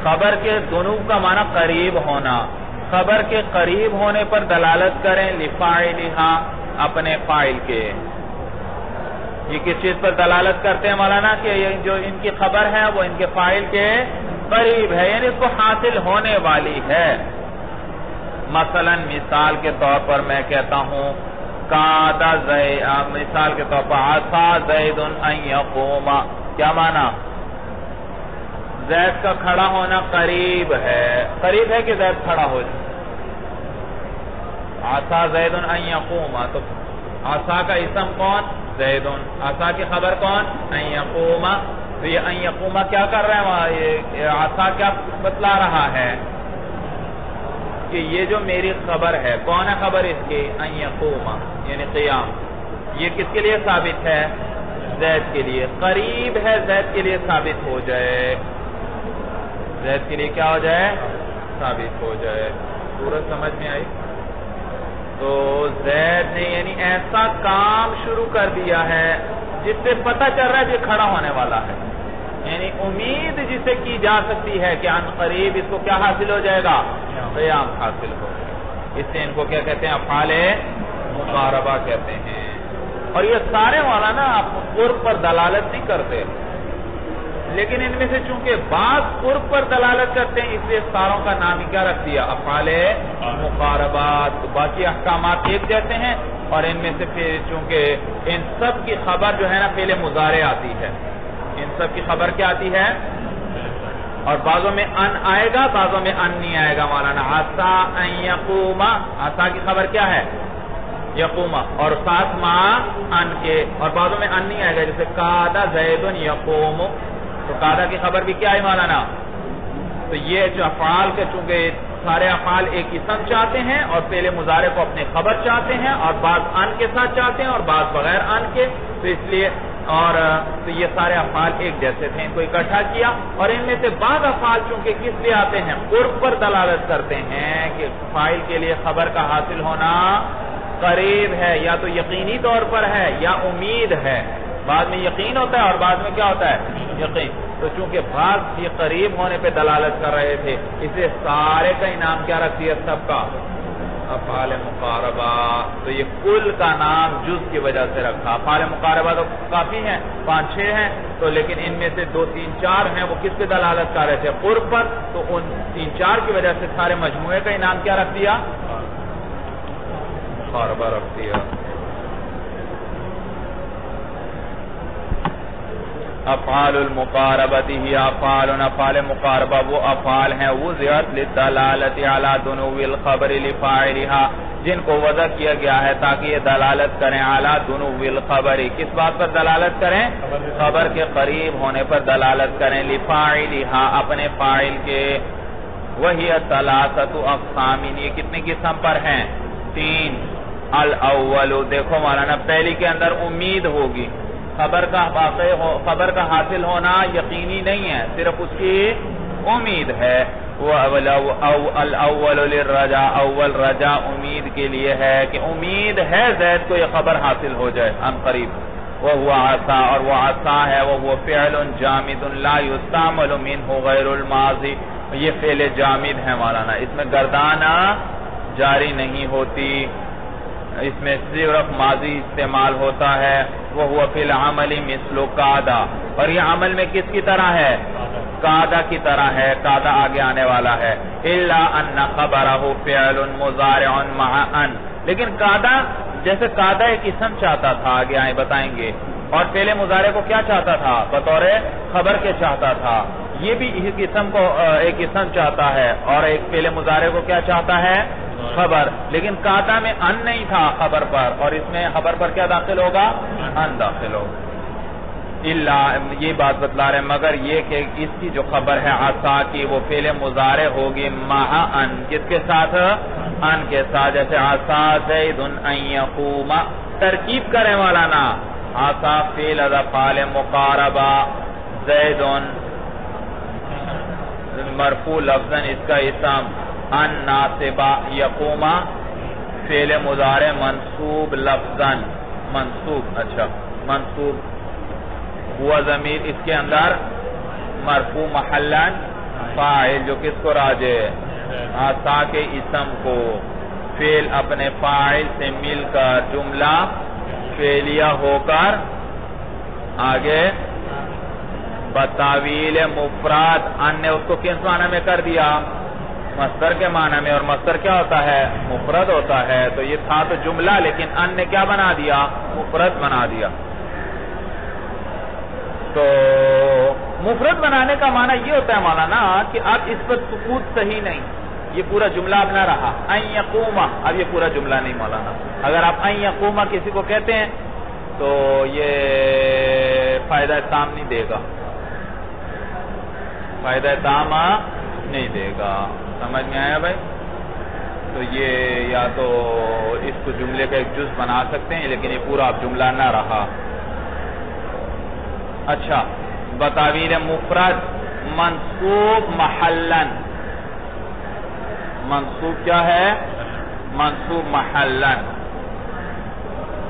خبر کے دنو کا معنی قریب ہونا، خبر کے قریب ہونے پر دلالت کریں لفاعلها اپنے فاعل کے. یہ کس چیز پر دلالت کرتے ہیں مولانا کہ جو ان کی خبر ہے وہ ان کے فاعل کے قریب ہے، یعنی اس کو حاصل ہونے والی ہے. مثلا مثال کے طور پر میں کہتا ہوں مثال کے طور پر عصا زید ان یقوم، کیا معنی؟ زید کا کھڑا ہونا قریب ہے. قریب ہے کہ زید کھڑا ہو جائے. عصا زید ان یقوم، تو عصا کا اسم کون؟ زید. عصا کی خبر کون؟ ان یقوم. تو یہ ان یقوم کیا کر رہے ہیں؟ عصا کیا بتلا رہا ہے کہ یہ جو میری خبر ہے، کون ہے خبر اس کی؟ ان یقوم یعنی قیام. یہ کس کے لیے ثابت ہے؟ زید کے لیے. قریب ہے زید کے لیے ثابت ہو جائے، زید کے لیے کیا ہو جائے؟ ثابت ہو جائے. صورت سمجھ میں آئی؟ تو زید نے یعنی ایسا کام شروع کر دیا ہے جس سے پتہ چل رہا ہے کہ کھڑا ہونے والا ہے، یعنی امید جسے کی جا سکتی ہے کہ ان قریب اس کو کیا حاصل ہو جائے گا؟ قیام حاصل ہو. اس سے ان کو کیا کہتے ہیں؟ افعال مقاربہ کہتے ہیں. اور یہ سارے مولانا آپ قرب پر دلالت نہیں کرتے، لیکن ان میں سے چونکہ بعض قرب پر دلالت کرتے ہیں اس لیے ساروں کا نام ہی کیا رکھ دیا؟ افعال مقاربات. باقی احکامات ایک جیسے ہیں اور ان میں سے پھر چونکہ ان سب کی خبر جو ہے نا فعل مضارع آتی ہے، ان سب کی خبر کیا آتی ہے؟ اور بعضوں میں ان آئے گا، بعضوں میں ان نہیں آئے گا مولانا. عصا ان یقوم، عصا کی خبر کیا ہے؟ یقوم، اور ساتھ ما ان کے. اور بعضوں میں ان نہیں آئے گا، جیسے قاد زید یقوم، تو قادہ کی خبر بھی کیا ہے مولانا؟ تو یہ جو افعال کے چونکہ سارے افعال ایک اسم چاہتے ہیں اور فعل مضارع کو اپنے خبر چاہتے ہیں، اور بعض ان کے ساتھ چاہتے ہیں اور بعض بغیر ان کے، تو اس لیے اور تو یہ سارے افعال ایک جیسے تھے، ان کو اکٹھا کیا. اور ان میں سے بعض افعال چونکہ کس لیے آتے ہیں؟ قرب پر دلالت کرتے ہیں کہ فاعل کے لیے خبر کا حاصل ہونا قریب ہے، یا تو یقینی طور پر ہے یا امید ہے. بعد میں یقین ہوتا ہے اور بعد میں کیا ہوتا ہے؟ یقین. تو چونکہ بعض یہ قریب ہونے پہ دلالت کر رہے تھے اس لیے سارے کا انعام کیا رکھ دیا سب کا؟ افعال مقاربہ. تو یہ کل کا نام جز کی وجہ سے رکھا. افعال مقاربہ تو کافی ہیں، 5-6 ہیں، تو لیکن ان میں سے 2-3-4 ہیں وہ کس پہ دلالت کر رہے تھے؟ قرب پر. تو ان 3-4 کی وجہ سے سارے مجموعے کا انعام کیا رکھ دیا؟ مقاربہ رکھ دیا. افعال المقاربت ہی افعال مقاربہ وہ افعال ہیں وضعت للدلالت علی دنو الخبر لفاعلها جن کو وضع کیا گیا ہے تاکہ یہ دلالت کریں علی دنو الخبر. کس بات پر دلالت کریں؟ خبر کے قریب ہونے پر دلالت کریں لفاعلها اپنے فاعل کے. وہی ثلاثۃ اقسام، یہ کتنے قسم پر ہیں؟ 3. الاول، دیکھو مولانا پہلی کے اندر امید ہوگی، خبر کا حاصل ہونا یقینی نہیں ہے، صرف اس کی امید ہے. الاول للرجاء، اول رجا امید کے لیے ہے کہ امید ہے زید کو یہ خبر حاصل ہو جائے عن قریب. وهو عصا، اور وہ عصا ہے وہ فعل جامد لا يستعمل منه غیر الماضی. یہ فعل جامد ہے مولانا، اس میں گردانہ جاری نہیں ہوتی، اس میں صرف ماضی استعمال ہوتا ہے. وهو فی العمل مثل قادہ، اور یہ عمل میں کس کی طرح ہے؟ قادہ کی طرح ہے. قادہ آگے آنے والا ہے. الا ان خبرہ فعل مضارع مع ان، لیکن قادہ جیسے قادہ ایک اسم چاہتا تھا، آگے آئیں بتائیں گے، اور فعل مضارع کو کیا چاہتا تھا؟ بطور خبر کے چاہتا تھا. یہ بھی اس اسم کو ایک اسم چاہتا ہے اور ایک فعل مضارع کو کیا چاہتا ہے؟ خبر. لیکن قادہ میں ان نہیں تھا خبر پر، اور اس میں خبر پر کیا داخل ہوگا؟ ان داخل ہوگا. یہ بات بتلا رہے ہیں مگر یہ کہ اس کی جو خبر ہے عصا کی وہ فعل مضارع ہوگی مع ان، کس کے ساتھ؟ ان کے ساتھ. جیسے عصا زید ان یقوم، ترکیب کریں مولانا. عصا فعل افعال مقاربہ، زید مرفوع لفظاً اس کا اسم، ان ناصبہ، یقوم فعل مضارع منصوب لفظاً، منصوب، اچھا منصوب ہوا ضمیر اس کے اندر مرفوع محلاً فاعل، جو کس کو راجع ہے؟ عصا کے اسم کو، فعل اپنے فاعل سے مل کر جملہ فعلیہ ہو کر آگے بتاویل مفرد، ان نے اس کو کس معنی میں کر دیا؟ مصدر کے معنی میں، اور مصدر کیا ہوتا ہے؟ مفرد ہوتا ہے، تو یہ تھا تو جملہ، لیکن ان نے کیا بنا دیا؟ مفرد بنا دیا۔ تو مفرد بنانے کا معنی یہ ہوتا ہے مولانا کہ اب اس پر سکوت صحیح نہیں، یہ پورا جملہ اب نہ رہا ان یقوم، اب یہ پورا جملہ نہیں مولانا۔ اگر آپ ان یقوم کسی کو کہتے ہیں تو یہ فائدہ تام نہیں دے گا، فائدہ تام نہیں دے گا، سمجھ میں آیا بھائی؟ تو یہ یا تو اس کو جملے کا ایک جز بنا سکتے ہیں، لیکن یہ پورا اب جملہ نہ رہا۔ اچھا، بتاویل مفرد منصوب محلاً، منصوب کیا ہے؟ منصوب محلاً۔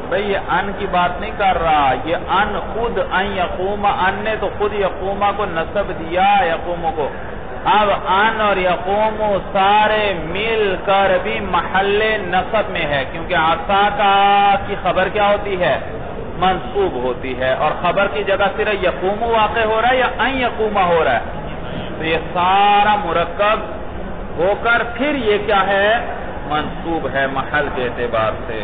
بھئی یہ ان کی بات نہیں کر رہا، یہ ان خود ان یقوم، ان نے تو خود یقومہ کو نصب دیا، یقوم کو، اب ان اور یقوم سارے مل کر بھی محل نصب میں ہے، کیونکہ عصا کی خبر کیا ہوتی ہے؟ منصوب ہوتی ہے، اور خبر کی جگہ صرف یقوم واقع ہو رہا ہے یا ان یقوم ہو رہا ہے؟ تو یہ سارا مرکب ہو کر پھر یہ کیا ہے؟ منصوب ہے محل کے اعتبار سے۔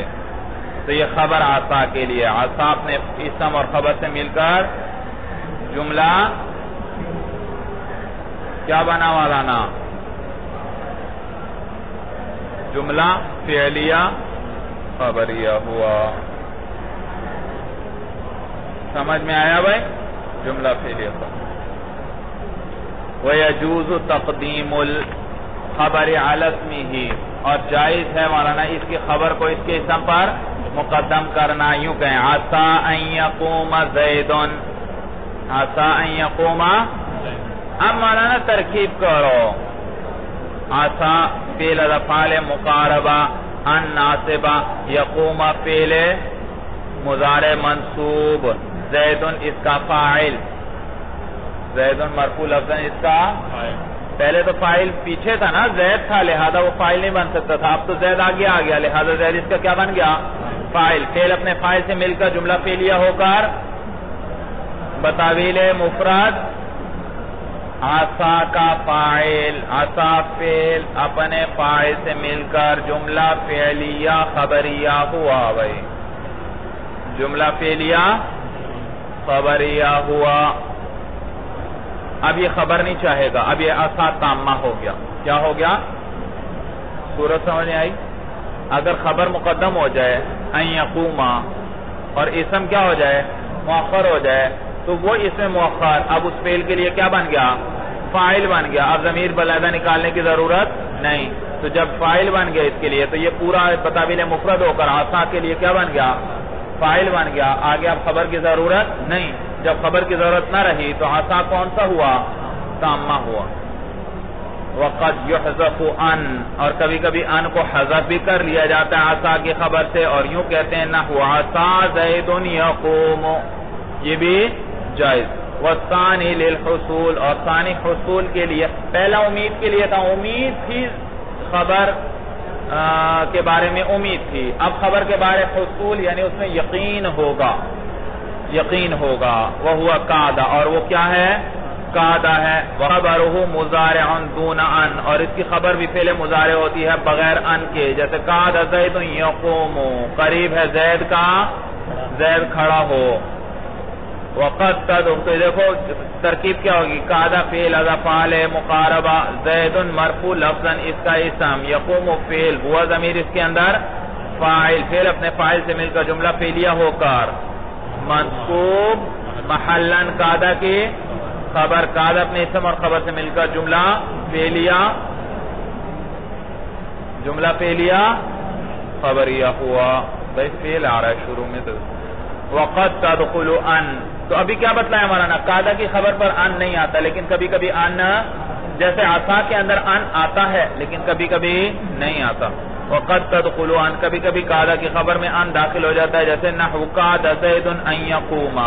تو یہ خبر عصا کے لیے، عصا اپنے اسم اور خبر سے مل کر جملہ کیا بنا والا نا؟ جملہ فعلیہ خبریہ ہوا۔ سمجھ میں آیا بھائی؟ جملہ فعلیہ خبر۔ وَيَجُوزُ تَقْدِيمُ الْخَبَرِ عَلَى اسْمِهِ، اور جائز ہے مولانا اس کی خبر کو اس کے اسم پر مقدم کرنا، یوں کہیں عَسَىٰ أَن يَقُومَ زَيْدٌ، عَسَىٰ أَن يَقُومَ۔ اب مولانا ترکیب کرو، عَسَىٰ فعل افعال مقاربہ، ان ناصبہ، یقوم فعل مضارع منصوب، زید اس کا فاعل، زید مرفوع لفظ اس کا پہلے تو فاعل پیچھے تھا نا، زید تھا، لہذا وہ فاعل نہیں بن سکتا تھا، اب تو زید آگے آ گیا، لہذا زید اس کا کیا بن گیا؟ فاعل۔ فعل اپنے فاعل سے مل کر جملہ فعلیہ ہو کر بتاویل مفرد عصا کا فاعل، عصا فعل اپنے فاعل سے مل کر جملہ فعلیہ خبریہ ہوا بھائی، جملہ فعلیہ خبریہ ہوا۔ اب یہ خبر نہیں چاہے گا، اب یہ عصا تامہ ہو گیا۔ کیا ہو گیا؟ صورت سمجھ میں آئی؟ اگر خبر مقدم ہو جائے ان یقوم اور اسم کیا ہو جائے؟ مؤخر ہو جائے، تو وہ اسم مؤخر اب اس فعل کے لیے کیا بن گیا؟ فاعل بن گیا، اب ضمیر بالیدہ نکالنے کی ضرورت نہیں۔ تو جب فاعل بن گیا اس کے لیے، تو یہ پورا بتاویل مفرد ہو کر عصا کے لیے کیا بن گیا؟ فاعل بن گیا، آگے اب خبر کی ضرورت نہیں۔ جب خبر کی ضرورت نہ رہی تو عصا کون سا ہوا؟ تامہ ہوا۔ وقد يحذف ان، اور کبھی کبھی ان کو حذف بھی کر لیا جاتا ہے عصا کی خبر سے، اور یوں کہتے ہیں نحو عصا زید یقوم، یہ بھی جائز۔ والثانی للحصول، اور ثانی حصول کے لیے، پہلا امید کے لیے تھا، امید تھی خبر کے بارے میں امید تھی، اب خبر کے بارے حصول یعنی اس میں یقین ہوگا، یقین ہوگا۔ وہو قعدہ، اور وہ کیا ہے؟ قعدہ ہے۔ وخبرہ مضارع دون ان، اور اس کی خبر بھی فعل مضارع ہوتی ہے بغیر ان کے، جیسے قعدہ زید یقوم، قریب ہے زید کا زید کھڑا ہو۔ وقد تدعو، تو دیکھو ترکیب کیا ہوگی؟ قعدہ فعل افعال مقاربہ، زید مرفوع لفظاً اس کا اسم، یقوم فعل، ہوا ضمیر اس کے اندر فاعل، فعل اپنے فاعل سے مل کر جملہ فعلیہ ہو کر منصوب محلاً قعدہ کی خبر، قعدہ اپنے اسم اور خبر سے مل کر جملہ فعلیہ خبریہ ہوا۔ بھائی فعل آ رہا ہے شروع میں تو۔ وقد تدخل ان، تو ابھی کیا بتلایا ہمارا نا؟ قعدہ کی خبر پر ان نہیں آتا، لیکن کبھی کبھی ان، جیسے عصا کے اندر ان آتا ہے لیکن کبھی کبھی نہیں آتا۔ وقد تدخل ان، کبھی کبھی قاعدہ کی خبر میں ان داخل ہو جاتا ہے، جیسے نحو قعد زید ان یقوم،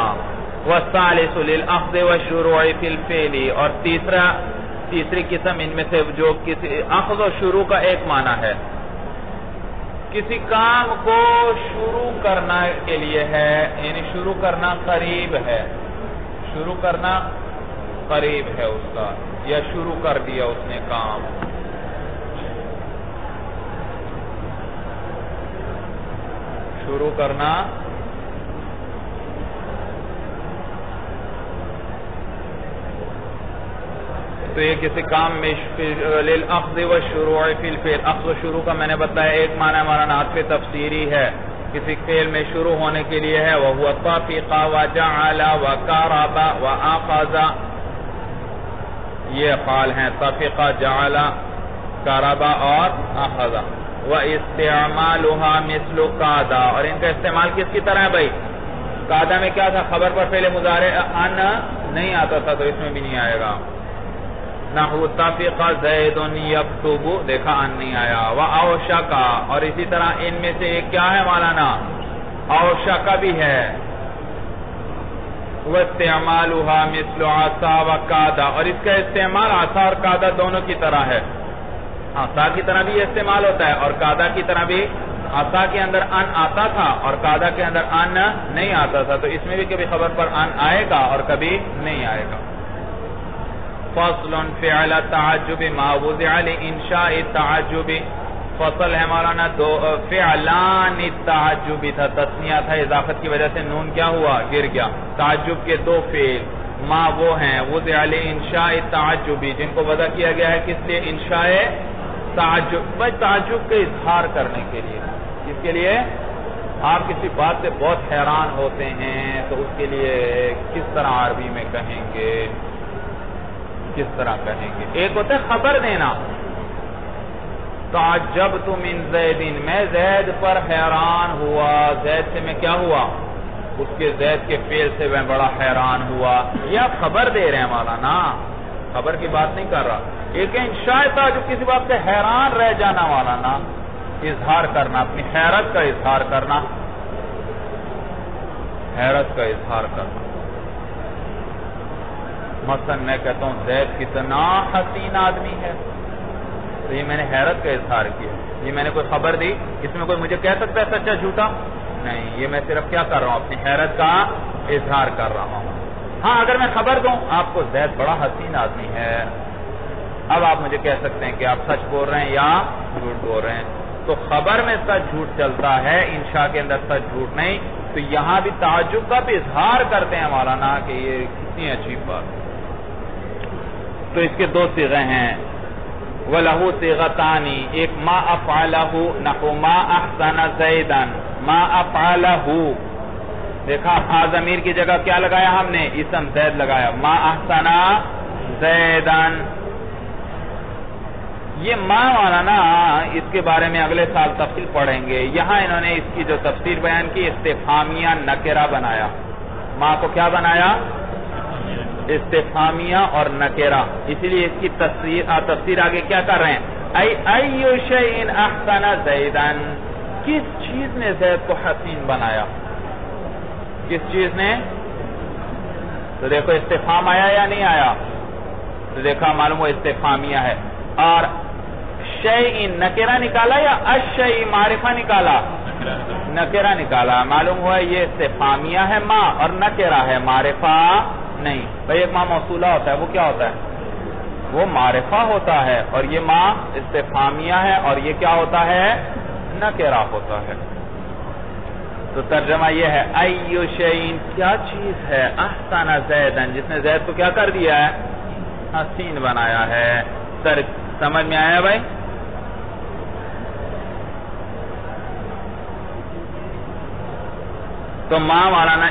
والثالث للاخذ والشروع فی الفعل، اور تیسری قسم ان میں سے جو کسی اخذ و شروع کا ایک معنی ہے، کسی کام کو شروع کرنا کے لیے ہے، یعنی شروع کرنا قریب ہے، شروع کرنا قریب ہے اس کا، یا شروع کر دیا اس نے کام. شروع کرنا تو یہ کسی کام میں للأخذ والشروع فی الفعل، اخذ و شروع کا میں نے بتایا ایک معنی ہمارا عطف تفسیری ہے، کسی فعل میں شروع ہونے کے لیے ہے، وَهُوَ طَفِقَ وَجَعَلَ وَقَرَبَ وَأَخَذَ، یہ افعال ہیں طفق، جعل، قرب اور اخذ. وَإِسْتِعْمَالُهَا مِثْلُ قَعْدَ، اور ان کا استعمال کس کی طرح ہے بھائی؟ قعدہ میں کیا تھا؟ خبر پر فعل مضارع ان نہیں آتا تھا تو اس میں بھی نہیں آئے گا. نحو طفق زید یکتب، دیکھا ان نہیں آیا. وَأَوْشَكَ، اور اسی طرح ان میں سے ایک کیا ہے مولانا؟ اوشک بھی ہے. وَاسْتِعْمَالُهَا مِثْلُ عَصَا وَقَعْدَ، اور اس کا استعمال عصا اور قعدہ دونوں کی طرح ہے. عصا کی طرح بھی استعمال ہوتا ہے اور قعدہ کی طرح بھی. عصا کے اندر ان آتا تھا اور قعدہ کے اندر ان نہیں آتا تھا، تو اس میں بھی کبھی خبر پر ان آئے گا اور کبھی نہیں آئے گا. فصل فعل تعجب ما وضع لانشاء التعجب، فصل ہے مولانا دو. فعلان التعجب تھا، تثنیہ تھا، اضافت کی وجہ سے نون کیا ہوا؟ گر گیا. تعجب کے دو فعل ما وہ ہیں وضع لانشاء التعجب، جن کو وضع کیا گیا ہے کس لیے؟ انشاء تعجب، بھائی تعجب کا اظہار کرنے کے لیے. اس کے لیے آپ کسی بات سے بہت حیران ہوتے ہیں تو اس کے لیے کس طرح عربی میں کہیں گے؟ کس طرح کہیں گے؟ ایک ہوتا ہے خبر دینا، تعجبت من زید، میں زید پر حیران ہوا، زید سے میں کیا ہوا؟ اس کے زید کے فعل سے میں بڑا حیران ہوا. یہ آپ خبر دے رہے ہیں مولانا، خبر کی بات نہیں کر رہا. ایک انشاء تعجب، کسی بات سے حیران رہ جانا مولانا، اظہار کرنا، اپنی حیرت کا اظہار کرنا، حیرت کا اظہار کرنا. مثلا میں کہتا ہوں زید کتنا حسین آدمی ہے، تو یہ میں نے حیرت کا اظہار کیا. یہ میں نے کوئی خبر دی، اس میں کوئی مجھے کہہ سکتا ہے سچا جھوٹا؟ نہیں، یہ میں صرف کیا کر رہا ہوں؟ اپنی حیرت کا اظہار کر رہا ہوں. ہاں اگر میں خبر دوں آپ کو زید بڑا حسین آدمی ہے، اب آپ مجھے کہہ سکتے ہیں کہ آپ سچ بول رہے ہیں یا جھوٹ بول رہے ہیں. تو خبر میں سچ جھوٹ چلتا ہے، انشاء کے اندر سچ جھوٹ نہیں. تو یہاں بھی تعجب کا بھی اظہار کرتے ہیں مولانا کہ یہ کتنی عجیب بات. تو اس کے دو صیغے ہیں. وَلَهُ صِيغَتَانِ، ایک ما افعلہ، نحو ما احسن زیدن، ما افعلہ. دیکھا ضمیر کی جگہ کیا لگایا ہم نے؟ اسم زید لگایا. ما احسن زیدن، یہ ما والا نا اس کے بارے میں اگلے سال تفصیل پڑھیں گے. یہاں انہوں نے اس کی جو تفسیر بیان کی استفہامیہ نکرہ بنایا. ما کو کیا بنایا؟ استفہامیہ اور نکرہ. اسی لیے اس کی تفسیر آگے کیا کر رہے ہیں؟ ایو شیء احسن زیدن، کس چیز نے زید کو حسین بنایا؟ کس چیز نے؟ تو دیکھو استفہام آیا یا نہیں آیا؟ تو دیکھا معلوم ہو استفہامیہ ہے. اور شیء نکرہ نکالا یا الشیء معرفہ نکالا؟ نکرہ نکالا. معلوم ہوا یہ استفہامیہ ہے ما، اور نکرہ ہے معرفہ نہیں. بھئی ایک ما موصولہ ہوتا ہے، وہ کیا ہوتا ہے؟ وہ معرفہ ہوتا ہے. اور یہ ما استفہامیہ ہے اور یہ کیا ہوتا ہے؟ نکرہ ہوتا ہے. تو ترجمہ یہ ہے ایو شیء، کیا چیز ہے؟ احسن زیدن، جس نے زید کو کیا کر دیا ہے؟ حسین بنایا ہے. سمجھ میں آیا بھائی؟ تو ما مولانا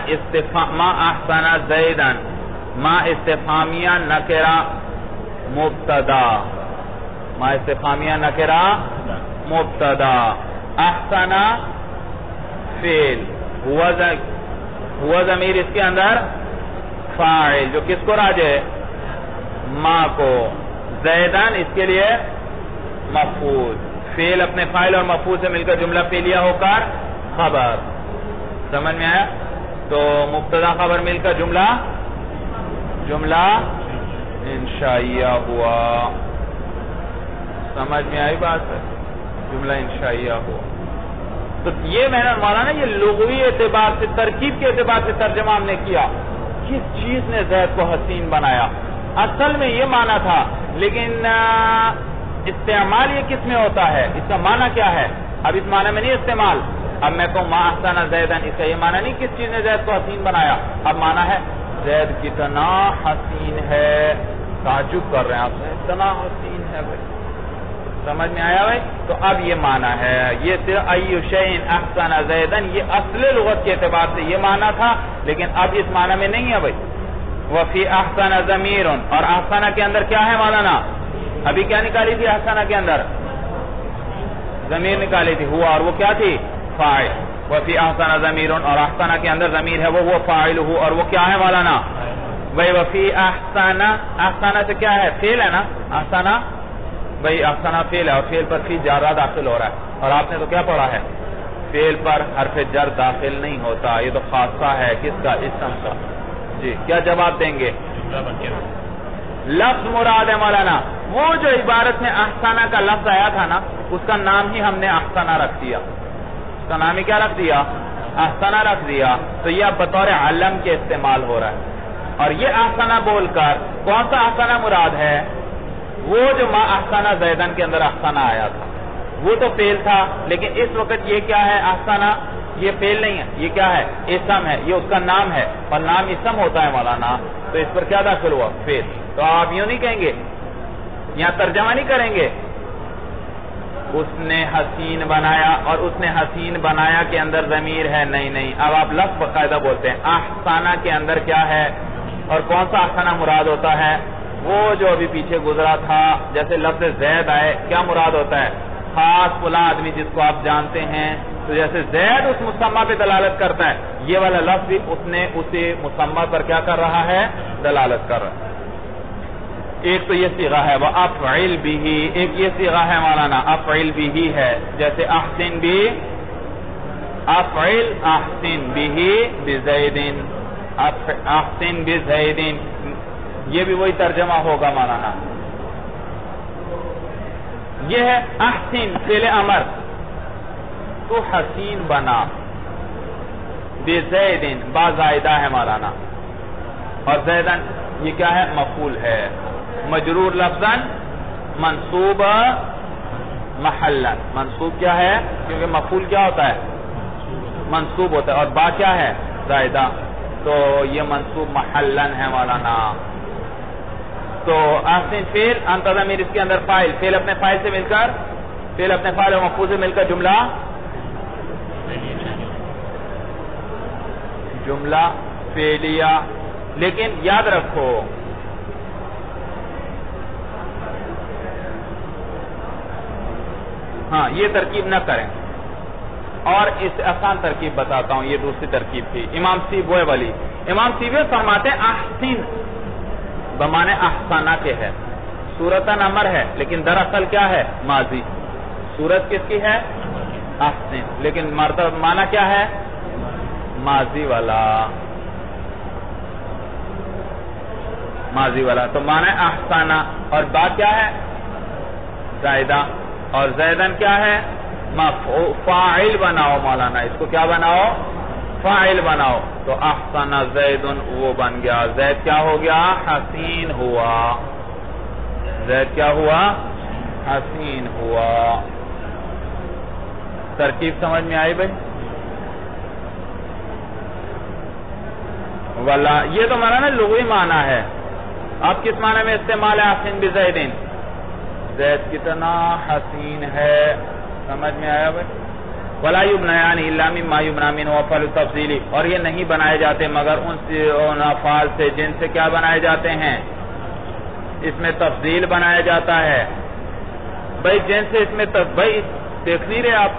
ما احسن زیدن، ما استفہامیہ نکرہ مبتدا، ما استفہامیہ نکرہ مبتدا، احسن فعل، ہوا ضمیر اس کے اندر فاعل جو کس کو راجع ہے؟ ما کو. زیدن اس کے لیے مفعول. فعل اپنے فاعل اور مفعول سے مل کر جملہ فعلیہ ہو کر خبر. سمجھ میں آیا؟ تو مبتدا خبر مل کر جملہ انشائیہ ہوا. سمجھ میں آئی بات ہے؟ جملہ انشائیہ ہوا. تو یہ میں نے مانا نا، یہ لغوی اعتبار سے، ترکیب کے اعتبار سے ترجمہ ہم نے کیا. کس چیز نے زید کو حسین بنایا؟ اصل میں یہ معنی تھا، لیکن استعمال یہ کس میں ہوتا ہے؟ اس کا معنی کیا ہے؟ اب اس معنی میں نہیں استعمال. اب میں کہوں ما احسن زیدن، اس کا یہ معنی نہیں کس چیز نے زید کو حسین بنایا. اب معنی ہے زید کتنا حسین ہے. تعجب کر رہے ہیں آپ سے، اتنا حسین ہے بھائی. سمجھ میں آیا بھائی؟ تو اب یہ معنی ہے. یہ صرف ای شیء احسن زیدن، یہ اصل لغت کے اعتبار سے یہ معنی تھا، لیکن اب اس معنی میں نہیں ہے بھائی. وفی احسن ضمیر، اور احسن کے اندر کیا ہے مولانا؟ ابھی کیا نکالی تھی احسن کے اندر؟ ضمیر نکالی تھی ہوا، اور وہ کیا تھی؟ فاعل. وفی احسن ضمیر، اور احسن کے اندر ضمیر ہے وہ فاعل ہو، اور وہ کیا ہے مولانا؟ بھائی وفی احسن، احسن سے کیا ہے؟ فعل ہے نا. احسن بھائی احسن فعل ہے، اور فعل پر فی جارہ داخل ہو رہا ہے. اور آپ نے تو کیا پڑھا ہے؟ فعل پر حرف جر داخل نہیں ہوتا. یہ تو خاصہ ہے کس کا؟ اسم کا. جی کیا جواب دیں گے؟ لفظ مراد ہے مولانا وہ جو عبارت میں احسانہ کا لفظ آیا تھا نا، اس کا نام ہی ہم نے احسانہ رکھ دیا. اس کا نام ہی کیا رکھ دیا؟ احسانہ رکھ دیا. تو یہ اب بطور علم کے استعمال ہو رہا ہے. اور یہ احسانہ بول کر کون سا احسانہ مراد ہے؟ وہ جو ما احسانہ زیدن کے اندر احسانہ آیا تھا، وہ تو فعل تھا. لیکن اس وقت یہ کیا ہے؟ احسانہ یہ فعل نہیں ہے، یہ کیا ہے؟ اسم ہے. یہ اس کا نام ہے، اور نام اسم ہوتا ہے مولانا. تو اس پر کیا داخل ہوا؟ فعل. تو آپ یوں نہیں کہیں گے، یہاں ترجمہ نہیں کریں گے اس نے حسین بنایا، اور اس نے حسین بنایا کے اندر ضمیر ہے. نہیں، اب آپ لفظ باقاعدہ بولتے ہیں. احسانہ کے اندر کیا ہے، اور کون سا احسانہ مراد ہوتا ہے؟ وہ جو ابھی پیچھے گزرا تھا، جیسے لفظ زید آئے، کیا مراد ہوتا ہے؟ خاص فلاں آدمی جس کو آپ جانتے ہیں. تو جیسے زید اس مسمى پہ دلالت کرتا ہے، یہ والا لفظ بھی اس نے اسی مسمى پر کیا کر رہا ہے؟ دلالت کر رہا ہے. ایک تو یہ صیغہ ہے وہ افعل بھی، ایک یہ صیغہ ہے مولانا افعل بھی ہے. جیسے احسن بھی، افعل احسن بھی بزید، احسن بزید، یہ بھی وہی ترجمہ ہوگا مولانا. یہ ہے احسن فعل امر، تو حسین بنا. بزید با زائدہ ہے مولانا، اور زیدن یہ کیا ہے؟ مفعول ہے. مجرور لفظاً، منصوب محلاً. منصوب کیا ہے؟ کیونکہ مفعول کیا ہوتا ہے؟ منصوب ہوتا ہے. اور با کیا ہے؟ زائدہ. تو یہ منصوب محلاً ہے مولانا. تو احسن فعل، انت ضمیر اس کے اندر فاعل، فعل اپنے فاعل سے مل کر، فعل اپنے فاعل اور مفعول سے مل کر جملہ فعلیہ. لیکن یاد رکھو ہاں یہ ترکیب نہ کریں. اور اس آسان ترکیب بتاتا ہوں، یہ دوسری ترکیب تھی امام سیبوی والی. امام سیبوی فرماتے ہیں احسن بمانے احسانہ کے ہے، صورتاً امر ہے لیکن دراصل کیا ہے؟ ماضی. صورت کس کی ہے؟ احسن، لیکن معنی کیا ہے؟ ماضی والا. ماضی والا. تو معنی احسانہ، اور بات کیا ہے؟ زائدہ. اور زیدن کیا ہے؟ فاعل بناؤ مولانا، اس کو کیا بناؤ؟ فاعل بناؤ. تو احسن زیدن وہ بن گیا. زید کیا ہو گیا؟ حسین ہوا. زید کیا ہوا؟ حسین ہوا. ترکیب سمجھ میں آئی بھائی؟ والا یہ تو مانا نا لغوی معنی ہے. اب کس معنی میں استعمال ہے احسن بزیدن؟ زید کتنا حسین ہے. سمجھ میں آیا بھائی؟ ولا یبنیان الا مما یبنى منه افعال التفضیل، اور یہ نہیں بنائے جاتے مگر ان افعال سے جن سے کیا بنائے جاتے ہیں؟ اس میں تفضیل بنایا جاتا ہے. بھائی جن سے اس میں بھائی دیکھ نہیں رہے آپ،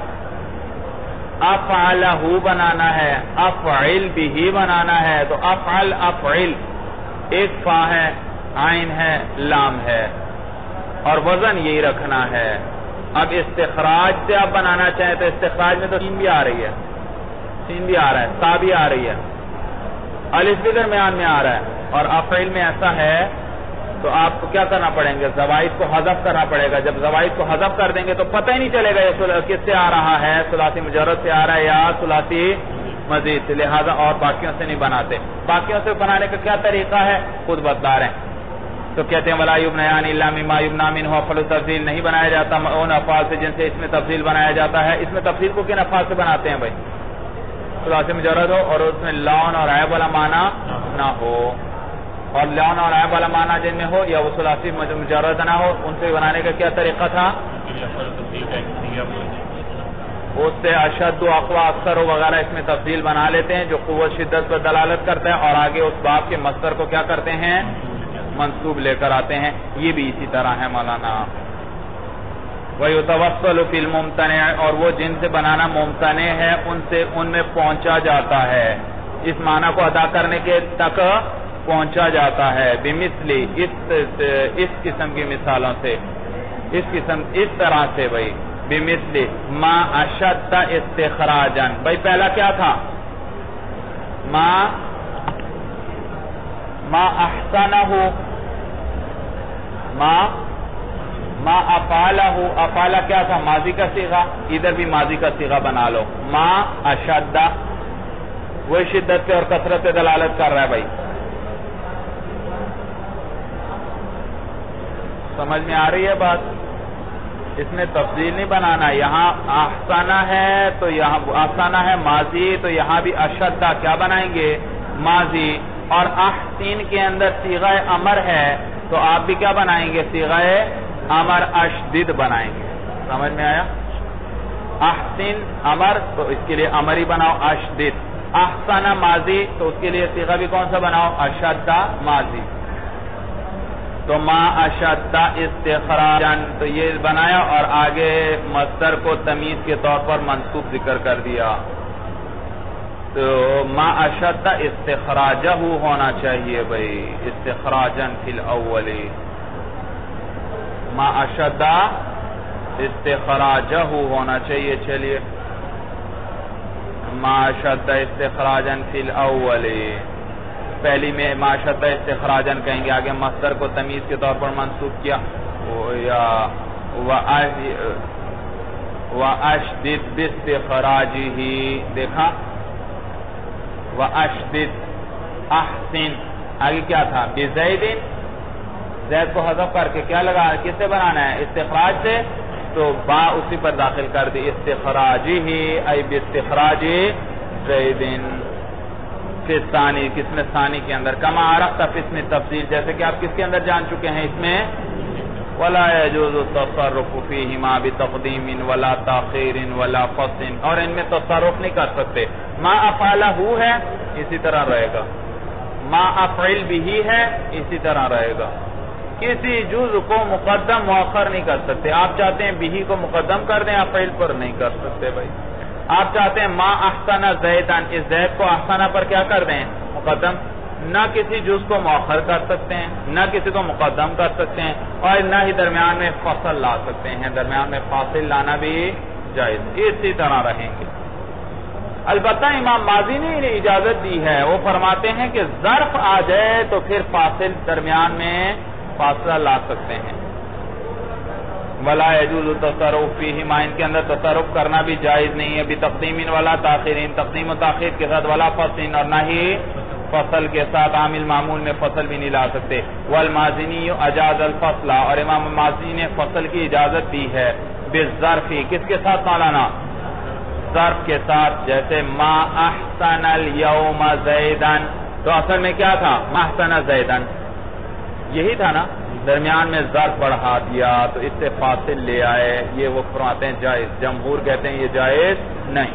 افعلہ بنانا ہے، افعل بھی بنانا ہے. تو افعل افعل ایک فا ہے، عین ہے، لام ہے، اور وزن یہی رکھنا ہے. اب استخراج سے آپ بنانا چاہیں تو استخراج میں تو سین بھی آ رہی ہے، سین بھی آ رہا ہے، تا بھی آ رہی ہے، الف بھی درمیان میں آ رہا ہے، اور افعیل میں ایسا ہے تو آپ کو کیا کرنا پڑیں گے؟ زوائد کو حذف کرنا پڑے گا۔ جب زوائد کو حذف کر دیں گے تو پتہ ہی نہیں چلے گا یہ کس سے آ رہا ہے، ثلاثی مجرد سے آ رہا ہے یا ثلاثی مزید سے، لہذا اور باقیوں سے نہیں بناتے۔ باقیوں سے بنانے کا کیا طریقہ ہے خود بتلا رہے ہیں، تو کہتے ہیں وَلَا يُبْنَيَانِ إِلَّا مِمَّا يُبْنَى مِنْهُ افعل تفضیل، نہیں بنایا جاتا ان افعال سے جن سے اس میں تفضیل بنایا جاتا ہے۔ اس میں تفضیل کو کن افعال سے بناتے ہیں بھائی؟ ثلاثی مجرد ہو اور اس میں لون اور عیب والا معنی نہ ہو، اور لون اور عیب والا معنی جن میں ہو یا وہ ثلاثی مجرد نہ ہو، ان سے بنانے کا کیا طریقہ تھا؟ اس سے اشد و اقوا اکثر و وغیرہ اس میں تفضیل بنا لیتے ہیں جو قوت شدت پر دلالت کرتا ہے، اور آگے اس باب کے مصدر کو کیا کرتے ہیں؟ منصوب لے کر آتے ہیں۔ یہ بھی اسی طرح ہے مولانا۔ وَيُتَوَصَّلُ فِي الْمُمْتَنِعِ، اور وہ جن سے بنانا ممتنع ہے ان میں پہنچا جاتا ہے، اس معنی کو ادا کرنے کے تک پہنچا جاتا ہے، بمثلی اس قسم کی مثالوں سے، اس طرح سے بھائی، بمثلی ما اشد استخراجا، بھائی پہلا کیا تھا؟ ما احسنہ، ما افعلہ، افعلہ کیا تھا؟ ماضی کا صیغہ، ادھر بھی ماضی کا صیغہ بنا لو، ما اشد، وہ شدت پہ اور کثرت پہ دلالت کر رہا ہے بھائی، سمجھ میں آ رہی ہے بات؟ اس میں تفضیل نہیں بنانا، یہاں احسنہ ہے تو یہاں احسنہ ہے ماضی، تو یہاں بھی اشدہ کیا بنائیں گے؟ ماضی، اور احسن کے اندر صیغہ امر ہے تو آپ بھی کیا بنائیں گے؟ صیغہ امر اشدد بنائیں گے، سمجھ میں آیا؟ احسن امر تو اس کے لیے امر ہی بناؤ اشدد، احسنہ ماضی تو اس کے لیے صیغہ بھی کون سا بناؤ؟ اشدہ ماضی، تو ما اشدہ استخراجا تو یہ بنایا، اور آگے مصدر کو تمیز کے طور پر منصوب ذکر کر دیا، تو ما اشدہ استخراجہ ہونا چاہیے بھائی، استخراجا فی الاول، ما اشدہ استخراجہ ہونا چاہیے۔ چلیے ما اشدہ استخراجا فی الاول، پہلی میں ما اشدہ استخراجا کہیں گے، آگے مصدر کو تمیز کے طور پر منصوب کیا، وَأَشْدِدْ بِاسْتِخْرَاجِهِ، دیکھا وَأَشْدِدْ احسن، آگے کیا تھا؟ بِزَيْدٍ، زید کو حذف کر کے کیا لگا؟ کس سے بنانا ہے؟ استخراج سے، تو با اسی پر داخل کر دی، استخراجہ ای باستخراج زید فی الثانی، قسم ثانی کے اندر، کما عرفت فی اسم تفضیل، جیسے کہ آپ کس کے اندر جان چکے ہیں اس میں، ولا يجوز التصرف فیہما بتقدیم ولا تاخیر ولا فصل، اور ان میں تصرف نہیں کر سکتے۔ ما افعلہ ہے اسی طرح رہے گا، ما افعل بھی ہے اسی طرح رہے گا، کسی جز کو مقدم مؤخر نہیں کر سکتے۔ آپ چاہتے ہیں بھی کو مقدم کر دیں، افعل پر نہیں کر سکتے بھائی۔ آپ چاہتے ہیں ما احسن زیدن، اس زید کو احسنہ پر کیا کر دیں؟ مقدم، نہ کسی جز کو مؤخر کر سکتے ہیں، نہ کسی کو مقدم کر سکتے ہیں، اور نہ ہی درمیان میں فصل لا سکتے ہیں، درمیان میں فاصل لانا بھی جائز، اسی طرح رہیں گے۔ البتہ امام ماضی نے انہیں اجازت دی ہے، وہ فرماتے ہیں کہ ظرف آ جائے تو پھر فاصل درمیان میں فاصلہ لا سکتے ہیں، ولا يجوز التصرف فیہما، ان کے اندر تصرف کرنا بھی جائز نہیں ہے، بتقدیم ولا تاخیر، تقدیم و تاخیر کے ساتھ، ولا فصل، اور نہ ہی فصل کے ساتھ، عامل معمول میں فصل بھی نہیں لا سکتے۔ والمازنی اجاز الفصل، اور امام مازنی نے فصل کی اجازت دی ہے، بالظرف، کس کے ساتھ مولانا؟ ظرف کے ساتھ، جیسے ما احسن اليوم زیدن، تو اصل میں کیا تھا؟ ما احسن زیدن، یہی تھا نا، درمیان میں ظرف بڑھا دیا تو اس سے فاصل لے آئے، یہ وہ فرماتے ہیں جائز، جمہور کہتے ہیں یہ جائز نہیں۔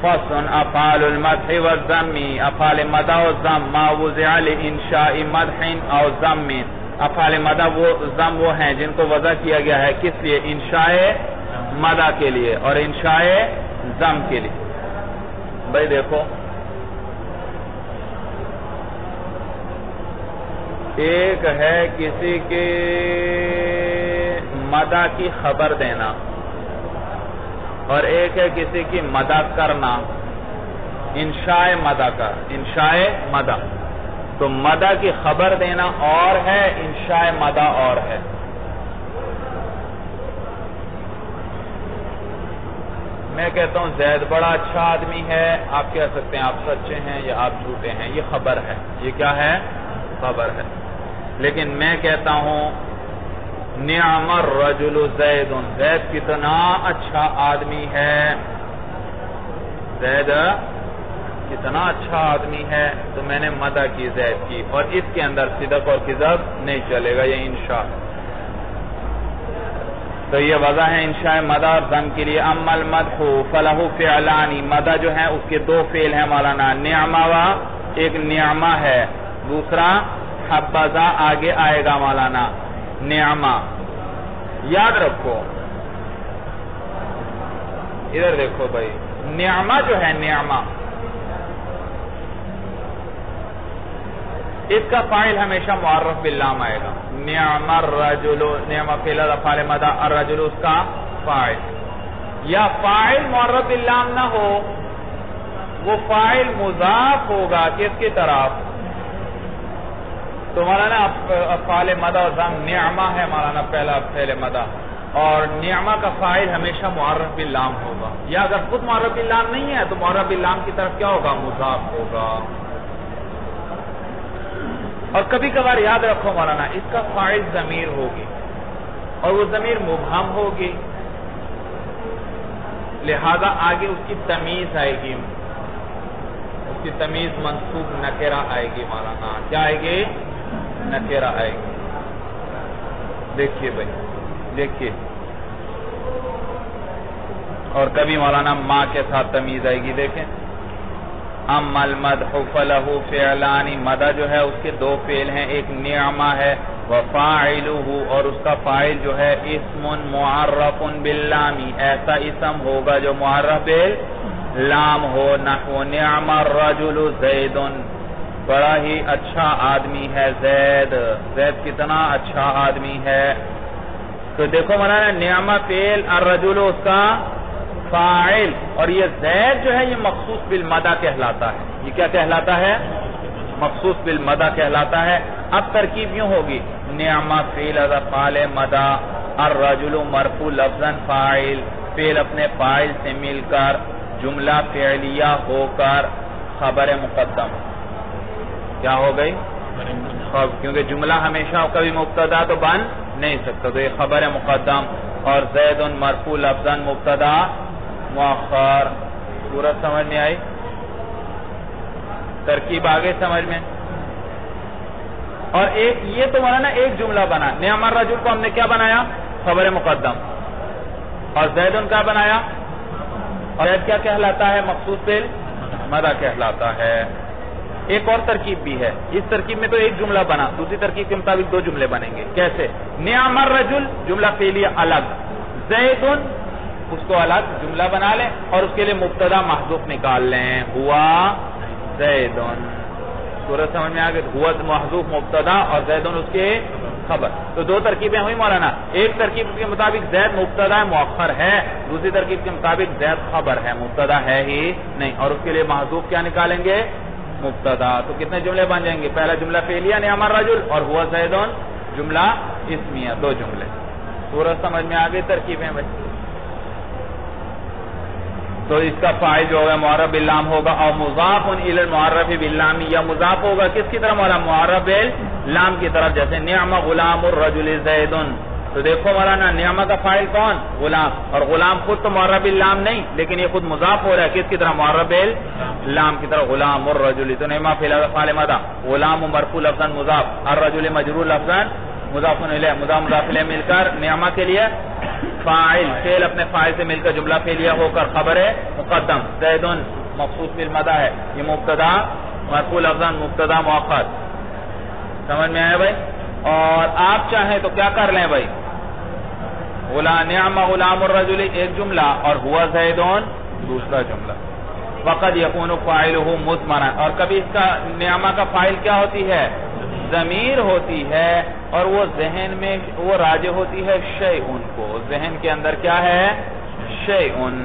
فصل افعال المدح والذم، افعال مدح و ذم، ما وضع لانشاء مدح او ذم، افعال مدح و ذم وہ ہیں جن کو وضع کیا گیا ہے کس لیے؟ انشاء مدح کے لیے اور انشاء ذم کے لیے۔ بھائی دیکھو، ایک ہے کسی کے مدح کی خبر دینا اور ایک ہے کسی کی مدح کرنا، انشاء مدح کا، انشاء مدح. تو مدح کی خبر دینا اور ہے، انشاء مدح اور ہے. میں کہتا ہوں زید بڑا اچھا آدمی ہے، آپ کہہ سکتے ہیں آپ سچے ہیں یا آپ جھوٹے ہیں، یہ خبر ہے. یہ کیا ہے؟ خبر ہے. لیکن میں کہتا ہوں نعم الرجل زید، زید کتنا اچھا آدمی ہے، زید کتنا اچھا آدمی ہے، تو میں نے مدح کی زید کی، اور اس کے اندر صدق اور کذب نہیں چلے گا، یہ انشاء. تو یہ وضع ہے انشاء مدح اور ضم کے لیے. اما المدح فلہ فعلانی، مدح جو ہے اس کے دو فعل ہیں مولانا. نعمہ و ایک نعمہ ہے، دوسرا حبذا آگے آئے گا مولانا. نعمہ یاد رکھو، ادھر دیکھو بھائی، نعمہ جو ہے نعمہ، اس کا فاعل ہمیشہ معرف باللام آئے گا. نعم الرجل، نعمہ فعل افعال مدح، الرجل اس کا فاعل. یا فاعل معرف باللام نہ ہو، وہ فاعل مضاف ہوگا کس کی طرف؟ تو مولانا افعال مدح اور ضم، نعمہ ہے مولانا پہلا فعل مدح، اور نعمہ کا فاعل ہمیشہ معرف باللام ہوگا. یا اگر خود معرف باللام نہیں ہے تو معرف باللام کی طرف کیا ہوگا؟ مضاف ہوگا. اور کبھی کبھار یاد رکھو مولانا، اس کا فاعل ضمیر ہوگی اور وہ ضمیر مبہم ہوگی، لہذا آگے اس کی تمیز آئے گی، اس کی تمیز منصوب نکرہ آئے گی مولانا. کیا آئے گی؟ نکرہ آئے گی. دیکھیے بھائی، دیکھیے. اور کبھی مولانا ماں کے ساتھ تمیز آئے گی. دیکھیں، اما المدح فلہ فعلانی، مدح جو ہے اس کے دو فعل ہیں، ایک نعمہ ہے، وفاعلہ، اور اس کا فاعل جو ہے اسم معرف باللام، ایسا اسم ہوگا جو معرف باللام ہو. نحو نعم الرجل زید، بڑا ہی اچھا آدمی ہے زید، زید کتنا اچھا آدمی ہے. تو دیکھو مولانا، نعمہ فعل، الرجل اس کا فاعل، اور یہ زید جو ہے یہ مخصوص بالمدح کہلاتا ہے. یہ کیا کہلاتا ہے؟ مخصوص بالمدح کہلاتا ہے. اب ترکیب یوں ہوگی، نعمہ فعل افعال مدح، الرجل مرفوع لفظاً فاعل، فعل اپنے فاعل سے مل کر جملہ فعلیہ ہو کر خبر مقدم. کیا ہو گئی؟ کیونکہ جملہ ہمیشہ کبھی مبتدا تو بن نہیں سکتا، تو یہ خبر مقدم. اور زید مرفوع لفظاً مبتدا مؤخر. صورت سمجھ میں آئی؟ ترکیب آگے سمجھ میں. اور ایک یہ تو مولانا ایک جملہ بنا. نعم الرجل کو ہم نے کیا بنایا؟ خبر مقدم. اور زید کا بنایا، اور زید کیا کہلاتا ہے؟ مخصوص بالمدح کہلاتا ہے. ایک اور ترکیب بھی ہے، اس ترکیب میں تو ایک جملہ بنا، دوسری ترکیب کے مطابق دو جملے بنیں گے. کیسے؟ نعم الرجل جملہ فعلیہ الگ، زید اس کو الگ جملہ بنا لیں اور اس کے لیے مبتدا محذوف نکال لیں، ہوا زید. صورت سمجھ میں آگے، ہوا محذوف مبتدا اور زید اس کے خبر. تو دو ترکیبیں ہوئی مولانا. ایک ترکیب کے مطابق زید مبتدا مؤخر ہے، دوسری ترکیب کے مطابق زید خبر ہے، مبتدا ہے ہی نہیں، اور اس کے لیے محذوف کیا نکالیں گے؟ مبتدا. تو کتنے جملے بن جائیں گے؟ پہلا جملہ فعلیہ نعم الرجل، اور ہوا زید جملہ اسمیہ، دو جملے. صورت سمجھ میں آگے ترکیبیں بھائی. تو اس کا فاعل جو ہوگا معرف باللام ہوگا، اور مضاف الی المعرف باللام، یا مضاف ہوگا کس کی طرف مولانا؟ معرف باللام کی طرف. جیسے نعم غلام الرجل زید، تو دیکھو مولانا نعمہ کا فاعل کون؟ غلام. اور غلام خود تو معرف باللام نہیں، لیکن یہ خود مضاف ہو رہا ہے کس کی طرف؟ معرف باللام کی طرف. غلام الرجل، تو نعمہ فعل مدح، غلام مرفوع لفظاً مضاف، الرجل مجرور لفظاً مضاف الیہ، مضاف الیہ مل کر نعمہ کے لیے فاعل، فعل اپنے فاعل سے مل کر جملہ فعلیہ ہو کر خبر مقدم. زید مخصوص بالمدح ہے، یہ مبتدا مرفوع لفظاً مبتدا مؤخر. سمجھ میں آیا بھائی؟ اور آپ چاہیں تو کیا کر لیں بھائی؟ نعم غلام الرجل ایک جملہ، اور ہوا زید دوسرا جملہ. وقد یکون فاعلہ مضمرا، اور کبھی اس کا نعمہ کا فاعل کیا ہوتی ہے؟ ضمیر ہوتی ہے اور وہ ذہن میں وہ راجع ہوتی ہے شیئن کو، ذہن کے اندر کیا ہے؟ شیئن.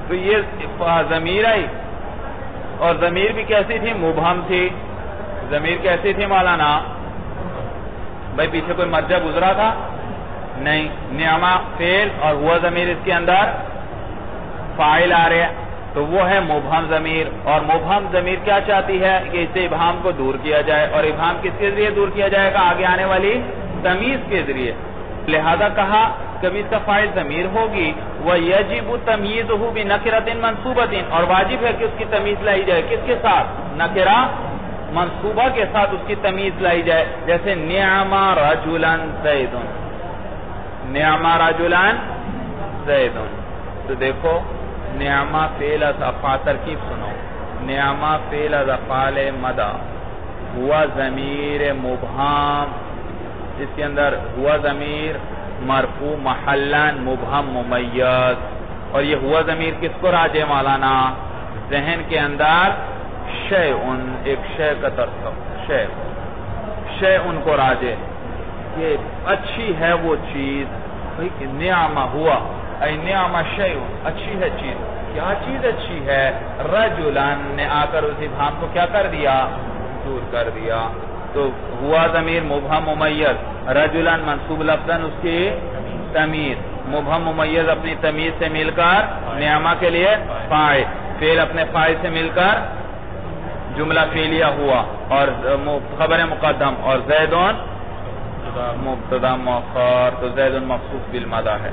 تو یہ ضمیر آئی، اور ضمیر بھی کیسی تھی؟ مبہم تھی. ضمیر کیسی تھی مولانا؟ بھائی پیچھے کوئی مرجع گزرا تھا؟ نہیں. نعمہ فعل اور ہوا ضمیر اس کے اندر فاعل آ رہے ہیں، تو وہ ہے مبہم ضمیر. اور مبہم ضمیر کیا چاہتی ہے؟ کہ اسے ابہام کو دور کیا جائے. اور ابہام کس کے ذریعے دور کیا جائے گا؟ آگے آنے والی تمیز کے ذریعے. لہذا کہا کبھی اس کا فاعل ضمیر ہوگی وَيَجِبُ تَمْيِيزُهُ بِنَكِرَةٍ مَنْصُوبَةٍ، اور واجب ہے کہ اس کی تمیز لائی جائے. کس کے ساتھ؟ نکرہ منصوبہ کے ساتھ اس کی تمیز لائی جائے. جیسے نعم رجلا زید، نعم رجلا زید. تو دیکھو نعمہ فعل از افعال، ترکیب سنو. نعمہ فعل از افعال مدہ، ہوا ضمیر مبہم، اس کے اندر ہوا ضمیر مرفوع محلاً مبہم ممیز. اور یہ ہوا ضمیر کس کو راجع مولانا؟ ذہن کے اندر شیئن، ایک شے کا ترکب، شیئن کو راجع، یہ اچھی ہے وہ چیز. نعمہ ہوا اے نعمہ شیئن، اچھی ہے چیز. کیا چیز اچھی ہے؟ رجلن نے آ کر اس ابہام کو کیا کر دیا؟ دور کر دیا. تو ہوا ضمیر مبہم ممیز، رجلن منصوب لفظاً اس کی تمیز، مبہم ممیز اپنی تمیز سے مل کر نعمہ کے لیے فاعل، فعل اپنے فاعل سے مل کر جملہ فعلیہ ہوا اور خبر مقدم، اور زیدون مبتدا مؤخر. تو زیدون مخصوص بالمدہ ہے.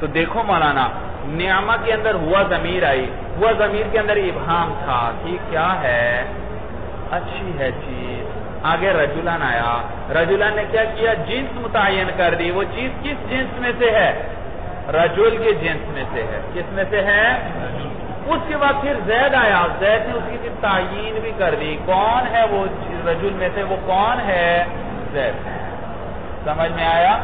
تو دیکھو مولانا نعمہ کے اندر ہوا ضمیر آئی، ہوا ضمیر کے اندر ابہام تھا کہ کیا ہے؟ اچھی ہے چیز. آگے رجلان آیا، رجلان نے کیا کیا؟ جنس متعین کر دی. وہ چیز کس جنس میں سے ہے؟ رجل کے جنس میں سے ہے. کس میں سے ہے؟ اس کے بعد پھر زید آیا، زید نے اس کی تعین بھی کر دی. کون ہے وہ رجل میں سے؟ وہ کون ہے؟ زید. سمجھ میں آیا؟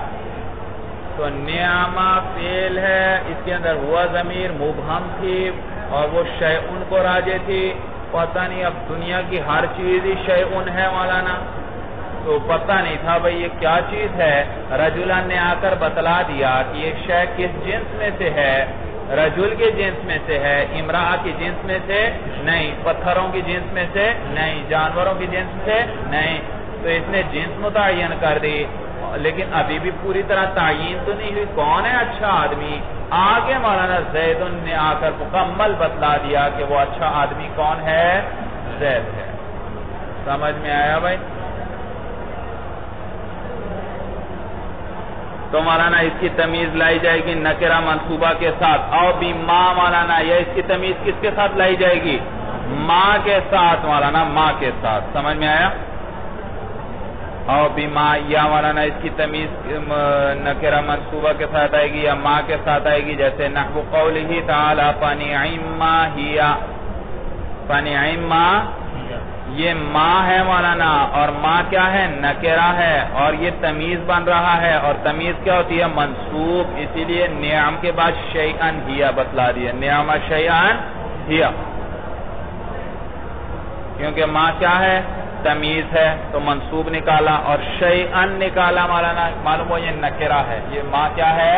تو نعمہ فعل ہے، اس کے اندر ہوا ضمیر مبہم تھی اور وہ شیئن کو راجع تھی. پتہ نہیں اب دنیا کی ہر چیز ہی شیئن ہے مولانا، تو پتہ نہیں تھا بھئی یہ کیا چیز ہے. رجلان نے آ کر بتلا دیا کہ یہ شے کس جنس میں سے ہے؟ رجل کے جنس میں سے ہے. امرأہ کی جنس میں سے نہیں، پتھروں کی جنس میں سے نہیں، جانوروں کی جنس سے نہیں. تو اس نے جنس متعین کر دی، لیکن ابھی بھی پوری طرح تعین تو نہیں ہوئی کون ہے اچھا آدمی. آگے مولانا زیدن نے آ کر مکمل بتلا دیا کہ وہ اچھا آدمی کون ہے؟ زید ہے. سمجھ میں آیا بھائی؟ تو مولانا اس کی تمیز لائی جائے گی نکرہ منصوبہ کے ساتھ. او بما مولانا یا اس کی تمیز کس کے ساتھ لائی جائے گی؟ ماں کے ساتھ مولانا، ماں کے ساتھ. سمجھ میں آیا؟ او بما یا مولانا اس کی تمیز نکرہ منصوبہ کے ساتھ آئے گی یا ماں کے ساتھ آئے گی. جیسے نحو قولہ تعالی فنعم ما ہی، فنعم ما، یہ ماں ہے مولانا، اور ماں کیا ہے؟ نکرہ ہے، اور یہ تمیز بن رہا ہے. اور تمیز کیا ہوتی ہے؟ منصوب. اسی لیے نعم کے بعد شیئن ہی بتلا دیا، نعم شیئن ہی، کیونکہ ماں کیا ہے؟ تمیز ہے تو منصوب نکالا، اور شیئن نکالا مولانا. معلوم ہو یہ نکرہ ہے. یہ ماں کیا ہے؟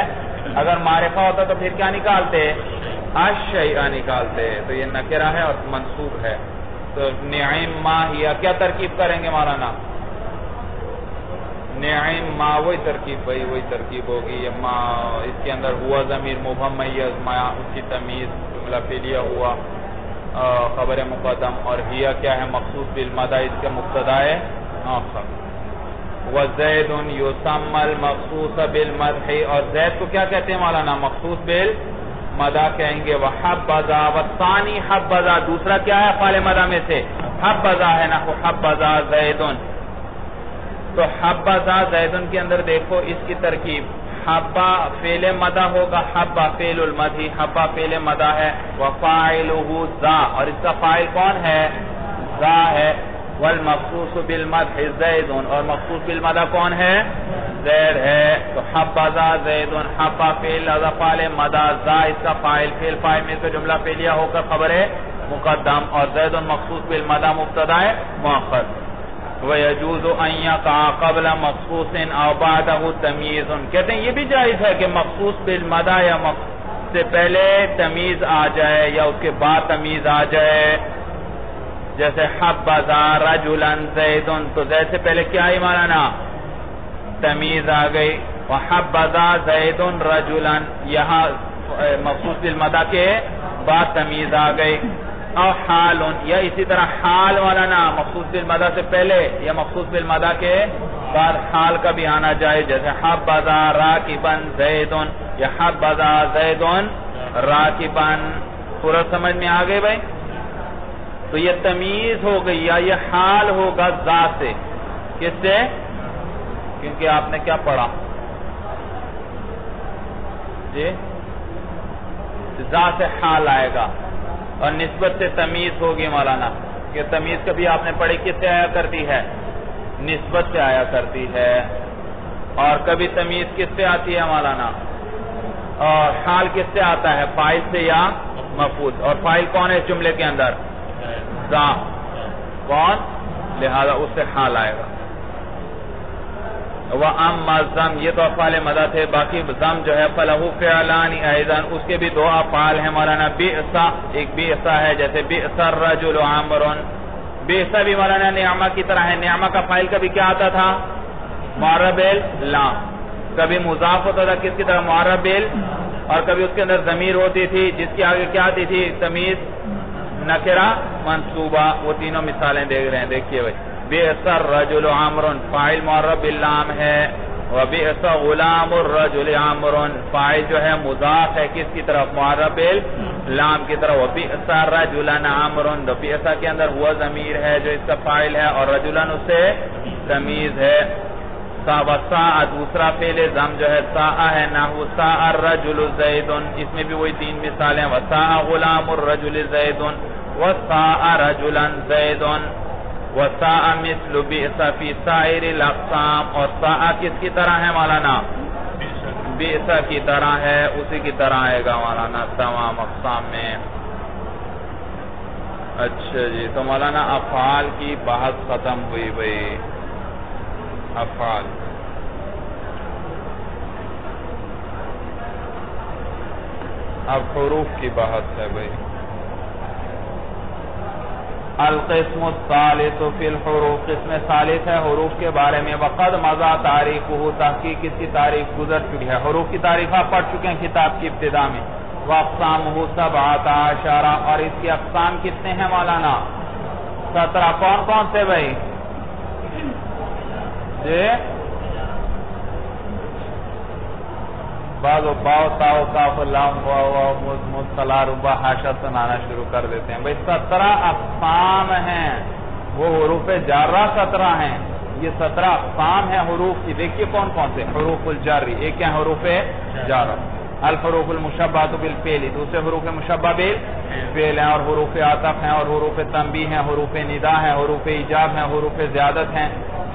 اگر معرفہ ہوتا تو پھر کیا نکالتے؟ الشیئن نکالتے. تو یہ نکرہ ہے اور منصوب ہے. تو نعم ما ہی کیا ترکیب کریں گے مولانا؟ نعم ما وہی ترکیب، بھائی وہی ترکیب ہوگی. یہ ما اس کے اندر ہوا ضمیر مبہم میز، ما اس کی تمیز جملہ فعلیہ ہوا خبر مقدم، اور ہی کیا ہے؟ مخصوص بالمدہ، اس کے مبتدا آخر. وزید یسمى المخصوص بالمدح، اور زید کو کیا کہتے ہیں مولانا؟ مخصوص بالمدح کہیں گے. وحبذا، والثانی حبذا، دوسرا کیا ہے افعال مدح میں سے؟ حبذا ہے نا. حبذا زید، تو حبذا زید کے اندر دیکھو اس کی ترکیب. حبا فعل مدح ہوگا، حبا فعل المدح، حبا فعل مدح ہے. وفاعلہ ذا، اور اس کا فاعل کون ہے؟ ذا ہے. والمخصوص بالمدح زید، اور مخصوص بالمدح کون ہے؟ زید ہے. تو حبذا زید، حبا فعل افعال مدح، ذا اس کا فاعل، فعل فاعل میں سے جملہ فعلیہ ہو کر خبر مقدم، اور زید مخصوص بالمدح مبتدا مؤخر. وَيَجُوزُ أَن يَقَعَ قَبْلَ مَخْصُوصٍ أَوْ بَعْدَهُ تَمْيِيزٌ، کہتے ہیں یہ بھی جائز ہے کہ مخصوص بالمدح یا سے پہلے تمیز آ جائے یا اس کے بعد تمیز آ جائے. جیسے حبذا رجلا زید، تو زید سے پہلے کیا ہے مولانا؟ تمیز آ گئی. وحبذا زید رجلا، یہاں مخصوص بالمدح کے بعد تمیز آ گئی. او حال، یا اسی طرح حال مولانا مخصوص بالمدح سے پہلے یا مخصوص بالمدح کے بعد حال کا بھی آنا جائے. جیسے حبذا راکبا زید یا حبذا زید راکبا. پورا سمجھ میں آ گئے بھائی؟ تو یہ تمیز ہو گئی یا یہ حال ہوگا ذا سے. کس سے؟ کیونکہ آپ نے کیا پڑھا جی؟ ذا سے حال آئے گا اور نسبت سے تمیز ہوگی مولانا. کہ تمیز کبھی آپ نے پڑھی کس سے آیا کرتی ہے؟ نسبت سے آیا کرتی ہے. اور کبھی تمیز کس سے آتی ہے مولانا؟ اور حال کس سے آتا ہے؟ فاعل سے یا مفعول. اور فاعل کون ہے جملے کے اندر؟ ذا. کون؟ لہذا اس سے حال آئے گا. وَأَمَّا الزَّمْ، یہ تو افعال مدح تھے. باقی زم جو ہے فَلَهُ فِعْلَانِ أَيْضًا، اس کے بھی دو افعال ہیں مولانا. بِئْسَ، ایک بِئْسَ ہے، جیسے بِئْسَ الرَّجُلُ عَمْرٌ. بِئْسَ بھی مولانا نعمہ کی طرح ہے. نعمہ کا فاعل کبھی کیا آتا تھا؟ معرب لام. کبھی مضاف ہوتا تھا کس کی طرح؟ معرب، اور کبھی اس کے اندر ضمیر ہوتی تھی جس کی آگے کیا آتی تھی؟ تمیز نکرہ منصوبہ. وہ تینوں مثالیں دیکھ رہے ہیں، دیکھیے بھائی. بِئْسَ الرَّجُلُ عَمْرٌ، فاعل معرب باللام ہے. وَبِئْسَ غُلَامُ الرَّجُلِ عَمْرٌ، فاعل جو ہے مضاف ہے کس کی طرف؟ معرب باللام کی طرف. وَبِئْسَ رَجُلًا عَمْرٌ، تو بِئْسَ کے اندر وہ ضمیر ہے جو اس کا فاعل ہے اور رجلن اس سے تمیز ہے. وَسَاءَ، دوسرا فعل ضم جو ہے ساء ہے. نحو ساء الرَّجُلُ زَيْدٌ، اس میں بھی وہی تین مثالیں. وَسَاءَ غُلَامُ الرَّجُلِ زَيْدٌ وَسَاءَ رَجُلًا زَيْدٌ. وَسَاءَ مِثْلُ بِئْسَ فِي سَائِرِ الْأَقْسَامِ، اور ساء کس کی طرح ہے مولانا؟ بِئْسَ کی طرح ہے، اسی کی طرح آئے گا مولانا تمام اقسام میں. اچھا جی، تو مولانا افعال کی بحث ختم ہوئی بھئی. افعال اب حروف کی بحث ہے بھئی. القسم الثالث فی الحروف، قسم ثالث ہے حروف کے بارے میں. وقد مضى تعریفہ، تحقیق اس کی تعریف گزر چکی ہے. حروف کی تعریف آپ پڑھ چکے ہیں کتاب کی ابتدا میں. واقسامہ 17، اور اس کی اقسام کتنے ہیں مولانا؟ 17. کون کون سے بھائی جی؟ بعض باؤ تاؤ کاف لام واو مصطلح ربا حاشا سنانا شروع کر دیتے ہیں بھائی. 17 اقسام ہیں، وہ حروف جارہ 17 ہیں. یہ 17 اقسام ہیں حروف کی. دیکھیے کون کون سے. حروف الجری، ایک کیا حروف جارہ. الحروف المشبہۃ بالفعل، دوسرے حروف مشبہ بالفعل ہیں. اور حروف عطف ہیں، اور حروف تنبیہ ہیں، حروف ندا ہیں، حروف ایجاب ہیں، حروف زیادت ہیں.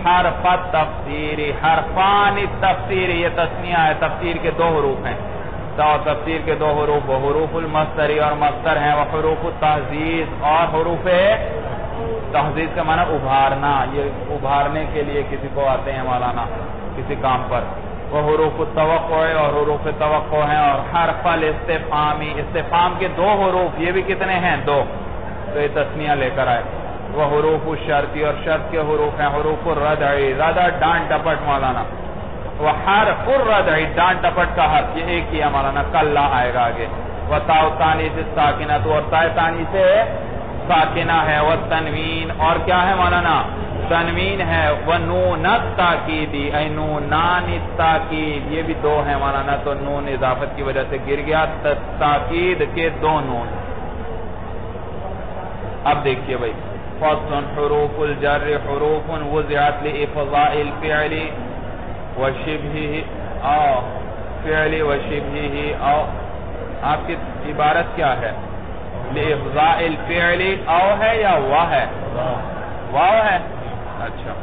حرف تفسیر، حرفان تفسیر، یہ تسنیہ ہے. تفسیر کے دو حروف ہیں. تفسیر کے دو حروف، وہ حروف المصدری اور مصدر ہیں. وہ حروف التحزیز، اور حروف تحزیز کا معنی ابھارنا. یہ ابھارنے کے لیے کسی کو آتے ہیں مولانا کسی کام پر. وہ حروف التوقع اور حروف توقع ہیں. اور حرف الاستفہامی، استفہام کے دو حروف، یہ بھی کتنے ہیں؟ 2. تو یہ تسنیہ لے کر آئے. وہ حروف الشرطی، اور شرط کے حروف ہیں. حروف الردعی، ردع ڈانٹ ڈپٹ مولانا. وہ حرف الردعی، ڈانٹ ڈپٹ کا حرف، یہ ایک ہی ہے مولانا. کلا آئے گا آگے. وہ تاء ثانی سے ساکنہ، تو اور تاء ثانی سے ساکنہ ہے. وہ تنوین، اور کیا ہے مولانا؟ تنوین ہے. وہ نون التاکیدی، اے نونان التاکید، یہ بھی 2 ہیں مولانا. تو نون اضافت کی وجہ سے گر گیا. تاکید کے 2 نون. اب دیکھیے بھائی. فصل حروف الجر حروف وضعت لإفضاء الفعل وشبهه او فعل وشبهه او، آپ کی عبارت کیا ہے؟ لإفضاء الفعل او ہے یا وا ہے؟ واو ہے. اچھا،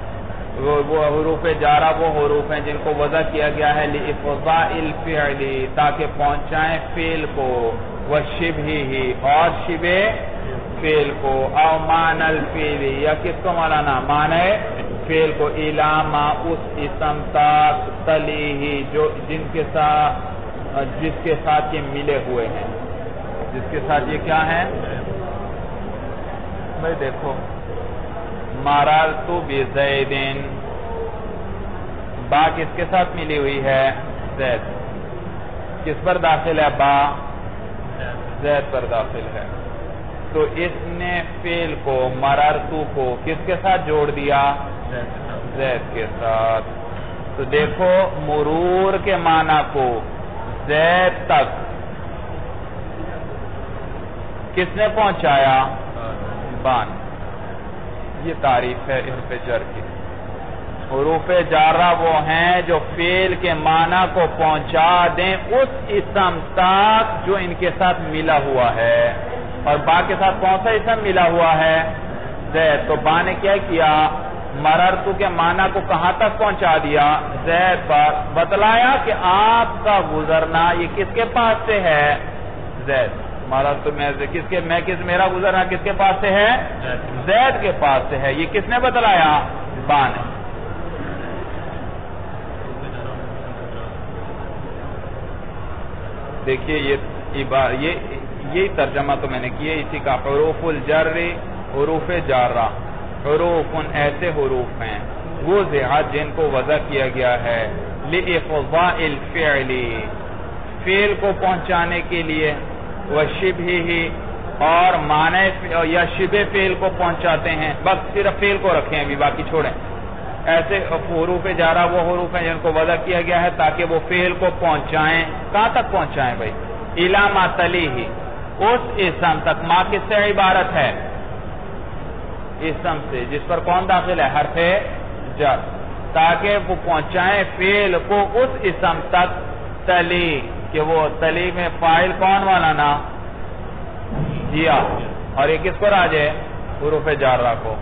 وہ حروف جارہ وہ حروف ہیں جن کو وضع کیا گیا ہے لإفضاء الفعل، تاکہ پہنچائیں فعل کو. وشبهه، اور شبہ فعل کو. او معنی الفعل، یا کس کو مولانا؟ معنی فعل کو علامہ اس اسم تک تلیہی جو جس کے ساتھ یہ ملے ہوئے ہیں، جس کے ساتھ یہ کیا ہے بھائی دیکھو مررت بزید، با کس کے ساتھ ملی ہوئی ہے؟ زید۔ کس پر داخل ہے؟ با زید پر داخل ہے۔ تو اس نے فعل کو مررت کو کس کے ساتھ جوڑ دیا؟ زید کے ساتھ۔ تو دیکھو مرور کے معنی کو زید تک کس نے پہنچایا؟ بان۔ یہ تعریف ہے حروف جر کی۔ حروف جارہ وہ ہیں جو فعل کے معنی کو پہنچا دیں اس اسم تک جو ان کے ساتھ ملا ہوا ہے، اور با کے ساتھ کون سا اسم ملا ہوا ہے؟ زید۔ تو با نے کیا کیا؟ مررت کے معنی کو کہاں تک پہنچا دیا؟ زید پر۔ بتلایا کہ آپ کا گزرنا یہ کس کے پاس سے ہے؟ زید۔ مررت میرا گزرنا کس کے پاس سے ہے؟ زید کے پاس سے ہے۔ یہ کس نے بتلایا؟ با نے۔ دیکھیے یہ ترجمہ تو میں نے کیا اسی کا۔ حروف الجر حروف جارہ، حروف ایسے حروف ہیں وہ زیاد جن کو وضع کیا گیا ہے لِإِفْضَاءِ الْفِعْلِ، فعل کو پہنچانے کے لیے، وَشِبْهِهِ اور معنی یا شبہ فعل کو پہنچاتے ہیں۔ بس صرف فعل کو رکھیں ابھی، باقی چھوڑیں۔ ایسے حروف جارہ وہ حروف ہیں جن کو وضع کیا گیا ہے تاکہ وہ فعل کو پہنچائیں۔ کہاں تک پہنچائیں بھائی؟ اِلَى مَا تَلِيهِ، اس اسم تک۔ ما کس سے عبارت ہے؟ اسم سے، جس پر کون داخل ہے؟ حرف جر۔ تاکہ وہ پہنچائیں فعل کو اس اسم تک تلی، کہ وہ تلی میں فاعل کون والا نا؟ جیا۔ اور یہ کس کو راجع؟ حروف جارہ کو،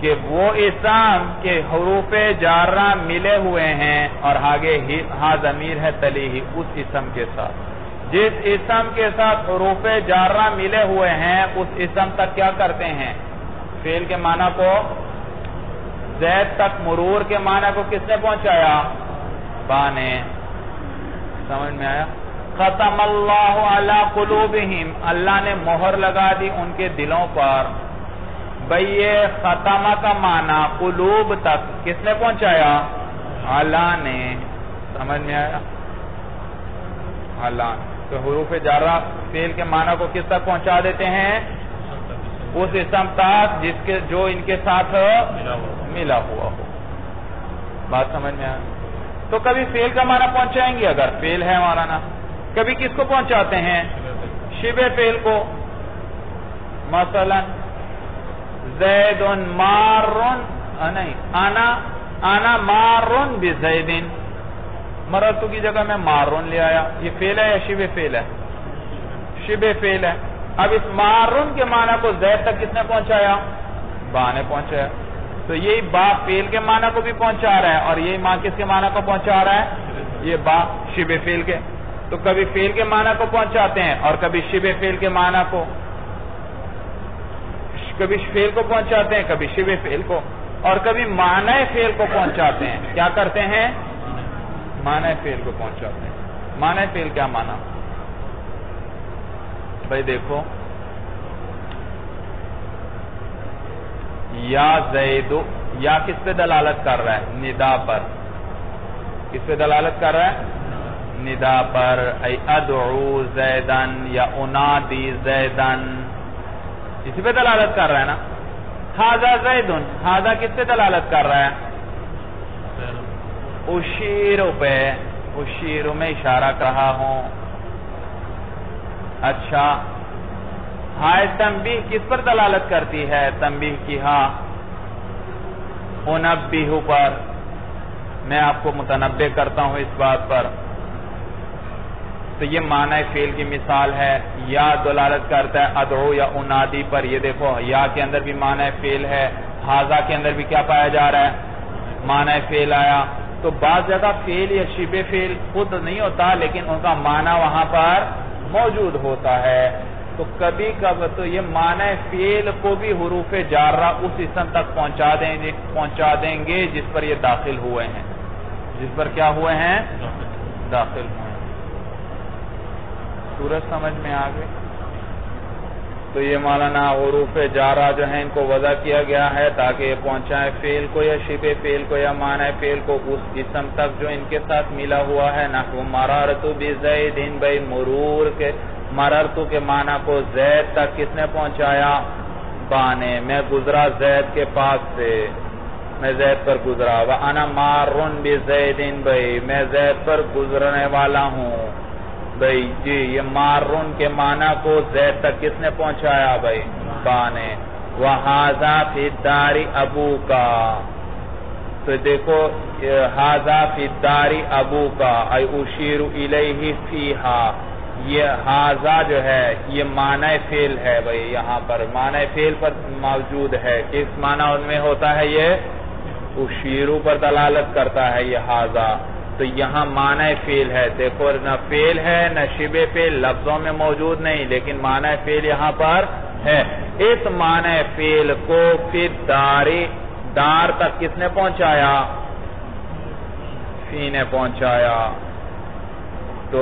کہ وہ اسم کے حروف جارہ ملے ہوئے ہیں، اور آگے ہاں ضمیر ہے تلی ہی، اس اسم کے ساتھ۔ جس اسم کے ساتھ حروف جارہ ملے ہوئے ہیں اس اسم تک کیا کرتے ہیں؟ فعل کے معنی کو زید تک، مرور کے معنی کو کس نے پہنچایا؟ با نے۔ سمجھ میں آیا؟ ختم اللہ علی قلوبہم، اللہ نے مہر لگا دی ان کے دلوں پر۔ بھئی یہ ختمہ کا معنی قلوب تک کس نے پہنچایا؟ اللہ نے۔ سمجھ میں آیا؟ اللہ۔ تو حروف جارہ فعل کے معنی کو کس تک پہنچا دیتے ہیں؟ اس اسم تک جو ان کے ساتھ ملا ہوا ہو۔ بات سمجھ میں آیا؟ تو کبھی فعل کا معنی پہنچائیں گے اگر فعل ہے مولانا، کبھی کس کو پہنچاتے ہیں؟ شبہ فعل کو۔ مثلا زید مارن، نہیں انا مارن بزید، مررت کی جگہ میں مارن لے آیا۔ یہ فعل ہے یا شبہ فعل ہے؟ شبہ فعل ہے۔ اب اس مارن کے معنی کو زید تک کس نے پہنچایا؟ با نے پہنچایا۔ تو یہی با فعل کے معنی کو بھی پہنچا رہا ہے، اور یہی ماں کس کے معنی کو پہنچا رہا ہے؟ یہ با شبہ فعل کے۔ تو کبھی فعل کے معنی کو پہنچاتے ہیں اور کبھی شبہ فعل کے معنی کو، کبھی فعل کو پہنچاتے ہیں کبھی شبہ فعل کو، اور کبھی معنی فعل کو پہنچاتے ہیں۔ کیا کرتے ہیں؟ معنی فعل کو پہنچاتے ہیں۔ معنی فعل کیا معنی؟ بھائی دیکھو، یا زید، یا کس پہ دلالت کر رہا ہے؟ ندا پر۔ کس پہ دلالت کر رہا ہے؟ ندا پر۔ ای ادعو زیدن یا انادی زیدن، اسی پہ دلالت کر رہا ہے نا۔ ھذا زیدن، ھذا کس پہ دلالت کر رہا ہے؟ اشیر پہ، اشیر میں اشارہ کر رہا ہوں۔ اچھا، ہائے تنبیہ کس پر دلالت کرتی ہے؟ تنبیہ کی ہاں انبیہ پر، میں آپ کو متنبہ کرتا ہوں اس بات پر۔ تو یہ معنی فعل کی مثال ہے۔ یا دلالت کرتا ہے ادعو یا انادی پر، یہ دیکھو یا کے اندر بھی معنی فعل ہے، ھذا کے اندر بھی کیا پایا جا رہا ہے؟ معنی فعل آیا۔ تو بعض جگہ فعل یا شبہ فعل خود نہیں ہوتا لیکن ان کا معنی وہاں پر موجود ہوتا ہے۔ تو کبھی کب تو یہ معنی فعل کو بھی حروف جارہ اس اسم تک پہنچا دیں گے جس پر یہ داخل ہوئے ہیں، جس پر کیا ہوئے ہیں؟ داخل ہوئے ہیں۔ سورج سمجھ میں آ گئی؟ تو یہ مولانا حروف جارہ جو ہیں ان کو وضع کیا گیا ہے تاکہ یہ پہنچائے فعل کو یا شبہ فعل کو یا معنی فعل کو اس اسم تک جو ان کے ساتھ ملا ہوا ہے۔ نحو مررت بزید، بھائی مرور کے مررتو کے معنی کو زید تک کس نے پہنچایا؟ با نے، میں گزرا زید کے پاس سے، میں زید پر گزرا۔ وَأَنَا مَارٌ بِزَيْدٍ، بھائی میں زید پر گزرنے والا ہوں۔ بھائی جی یہ مارون کے معنی کو زید تک کس نے پہنچایا؟ بھائی با نے۔ وَحَاذَا فِي الدَّارِ أَبُوكَ، تو دیکھو حَاذَا فِي الدَّارِ أَبُوكَ أَيْ أُشِيرُ إِلَيْهِ فِيهَا، یہ حاضہ جو ہے یہ معنی فعل ہے بھائی، یہاں پر معنی فعل پر موجود ہے، کس معنی ان میں ہوتا ہے؟ یہ اشیرو پر دلالت کرتا ہے یہ حاضہ، تو یہاں معنی فعل ہے۔ دیکھو نہ فعل ہے نہ شبہ فعل لفظوں میں موجود نہیں، لیکن معنی فعل یہاں پر ہے۔ اس معنی فعل کو پھر دار تک کس نے پہنچایا؟ فی نے پہنچایا۔ تو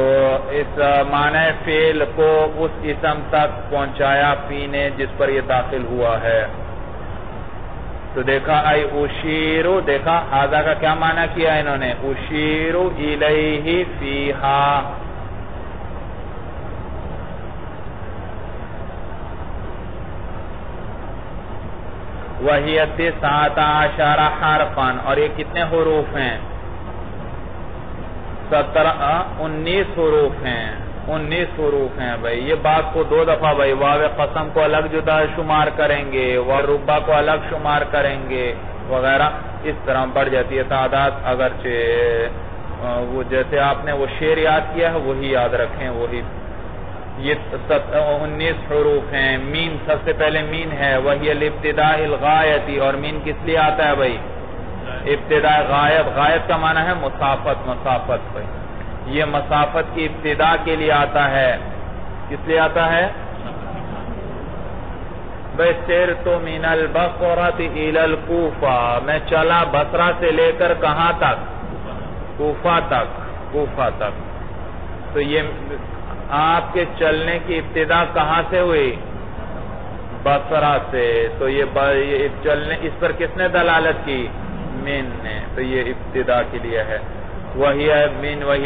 اس معنی فعل کو اس اسم تک پہنچایا فی نے جس پر یہ داخل ہوا ہے۔ تو دیکھا ای اشیرو، دیکھا حاضہ کا کیا معنی کیا انہوں نے؟ اشیرو الیہ فیہا، وہی 19 حرفاً، اور یہ کتنے حروف ہیں؟ 19 حروف ہیں، 19 حروف ہیں بھائی۔ یہ بات کو 2 دفعہ بھائی واو قسم کو الگ جدا شمار کریں گے، وربا کو الگ شمار کریں گے وغیرہ، اس طرح بڑھ جاتی ہے تعداد، اگرچہ وہ جیسے آپ نے وہ شعر یاد کیا ہے وہی یاد رکھیں، وہی۔ یہ 19 حروف ہیں۔ مین سب سے پہلے مین ہے، وہی الابتداء الغایتی، اور مین کس لیے آتا ہے بھائی؟ ابتداء غایت، غایت کا معنی ہے مسافت، مسافت بھائی، یہ مسافت کی ابتداء کے لیے آتا ہے۔ کس لیے آتا ہے بھائی؟ سِرْتُ مِنَ الْبَصْرَةِ إِلَى الْكُوفَةِ، میں چلا بصرہ سے لے کر کہاں تک؟ کوفہ تک، کوفہ تک۔ تو یہ آپ کے چلنے کی ابتداء کہاں سے ہوئی؟ بصرہ سے۔ تو یہ چلنے، اس پر کس نے دلالت کی؟ من نے، تو یہ ابتداء کے لیے ہے۔ وہی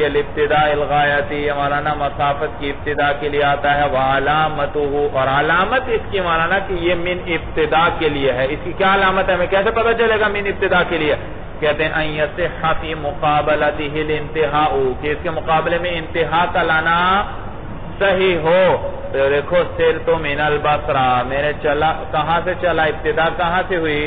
الابتداء الغایتی، یہ مولانا مسافت کی ابتداء کے لیے آتا ہے۔ وعلامتہ، اور علامت اس کی مولانا کہ یہ من ابتداء کے لیے ہے۔ اس کی کیا علامت ہے؟ ہمیں کیسے پتہ چلے گا من ابتداء کے لیے؟ کہتے ہیں ان یصح فی مقابلتہ الانتہاء، کہ اس کے مقابلے میں انتہا کا لانا صحیح ہو۔ تو دیکھو سِرْتُ مِنَ الْبَصْرَةِ، میرے چلا، کہاں سے چلا؟ ابتداء کہاں سے ہوئی؟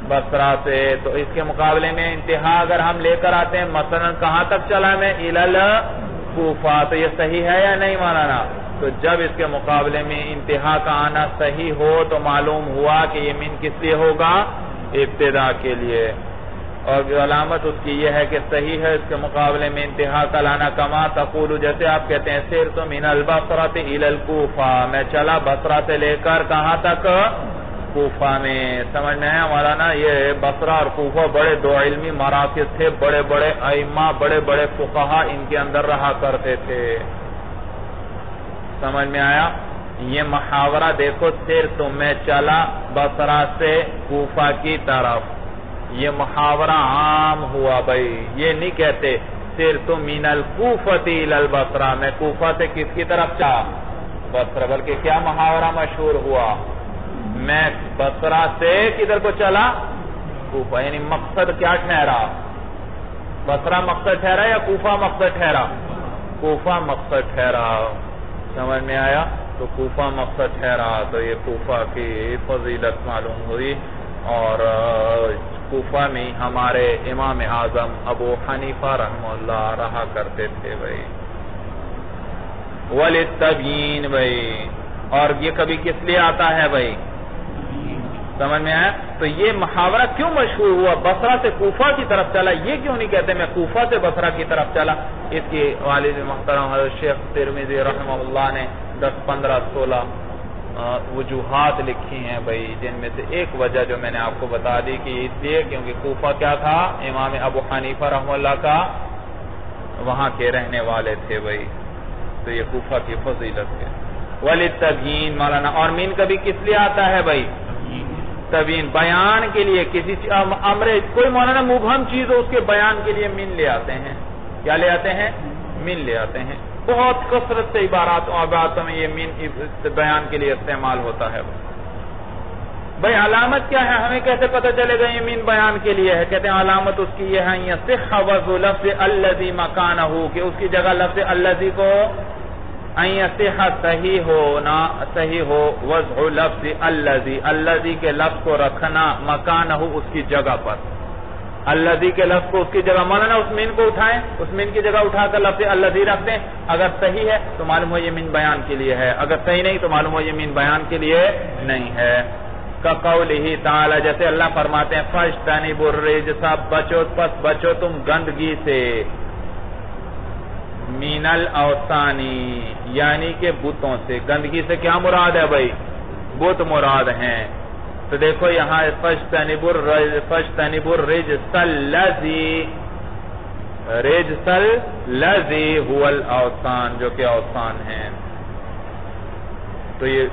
بصرہ سے۔ تو اس کے مقابلے میں انتہا اگر ہم لے کر آتے ہیں، مثلا کہاں تک چلا میں؟ اِلَى الْکوفہ، تو یہ صحیح ہے یا نہیں مولانا؟ تو جب اس کے مقابلے میں انتہا کا آنا صحیح ہو تو معلوم ہوا کہ یہ من کس لیے ہوگا؟ ابتداء کے لیے۔ اور علامت اس کی یہ ہے کہ صحیح ہے اس کے مقابلے میں انتہا کا لانا، کما تقول، جیسے آپ کہتے ہیں سِرْتُ مِنَ الْبَصْرَةِ إِلَى الْکوفہ، میں چلا بصرہ سے لے کر کہاں تک؟ کوفہ میں۔ سمجھ میں آیا مولانا؟ یہ بصرہ اور کوفہ بڑے 2 علمی مراکز تھے، بڑے بڑے ائمہ، بڑے بڑے فقہا ان کے اندر رہا کرتے تھے۔ سمجھ میں آیا؟ یہ محاورہ دیکھو، سِرْتُ میں چلا بصرہ سے کوفہ کی طرف، یہ محاورہ عام ہوا بھائی۔ یہ نہیں کہتے سِرْتُ مِنَ الْکُوفَةِ إِلَى الْبَصْرَةِ، میں کوفہ سے کس کی طرف چلا؟ بصرہ، بلکہ کیا محاورہ مشہور ہوا؟ میں بصرہ سے کدھر کو چلا؟ کوفہ، یعنی مقصد کیا ٹھہرا؟ بصرہ مقصد ٹھہرا یا کوفہ مقصد ٹھہرا؟ کوفہ مقصد ٹھہرا۔ سمجھ میں آیا؟ تو کوفہ مقصد ٹھہرا، تو یہ کوفہ کی فضیلت معلوم ہوئی۔ اور کوفہ میں ہمارے امام اعظم ابو حنیفہ رحمہ اللہ رہا کرتے تھے بھائی۔ وَلِلتَّبْیِین بھائی، اور یہ کبھی کس لیے آتا ہے بھائی؟ سمجھ میں آیا؟ تو یہ محاورہ کیوں مشہور ہوا؟ بصرہ سے کوفہ کی طرف چلا، یہ کیوں نہیں کہتے میں کوفہ سے بصرہ کی طرف چلا؟ اس کی والد محترم حضرت شیخ ترمذی رحمہ اللہ نے 10, 15, 16 وجوہات لکھی ہیں بھائی، جن میں سے ایک وجہ جو میں نے آپ کو بتا دی کہ اس لیے کیونکہ کوفہ کیا تھا، امام ابو حنیفہ رحمہ اللہ کا وہاں کے رہنے والے تھے بھائی، تو یہ کوفہ کی فضیلت ہے۔ وَلِلتَّبْيِينِ مولانا، اور مین کبھی کس لیے آتا ہے بھائی؟ تبیین، بیان کے لیے، کسی امر کوئی مولانا مبہم چیز ہو اس کے بیان کے لیے مین لے آتے ہیں۔ کیا لے آتے ہیں؟ مین لے آتے ہیں۔ بہت کثرت سے عباراتوں میں یہ مین بیان کے لیے استعمال ہوتا ہے بھائی۔ علامت کیا ہے؟ ہمیں کیسے پتہ چلے گا یہ مین بیان کے لیے ہے؟ کہتے ہیں علامت اس کی یہ ہے یصح وضع لفظ الذی مکانہ، کہ اس کی جگہ لفظ الذی کو یصح صحیح ہو وضع لفظ الذی کے لفظ کو رکھنا مکانہ اس کی جگہ پر، الذی کے لفظ کو اس کی جگہ، مولانا اس مین کو اٹھائیں، اس مین کی جگہ اٹھا کر لفظ الذی رکھ دیں، اگر صحیح ہے تو معلوم ہو یہ مین بیان کے لیے ہے، اگر صحیح نہیں تو معلوم ہو یہ مین بیان کے لیے نہیں ہے۔ کقولہ تعالی، جیسے اللہ فرماتے ہیں فاجتنبوا الرجس، بچو تم گندگی سے، من الاوثان یعنی کہ بتوں سے۔ گندگی سے کیا مراد ہے بھائی؟ بت مراد ہیں۔ تو دیکھو یہاں فاجتنبوا الرجس الذی هو الاوثان، جو کہ اوثان ہیں۔ تو یہ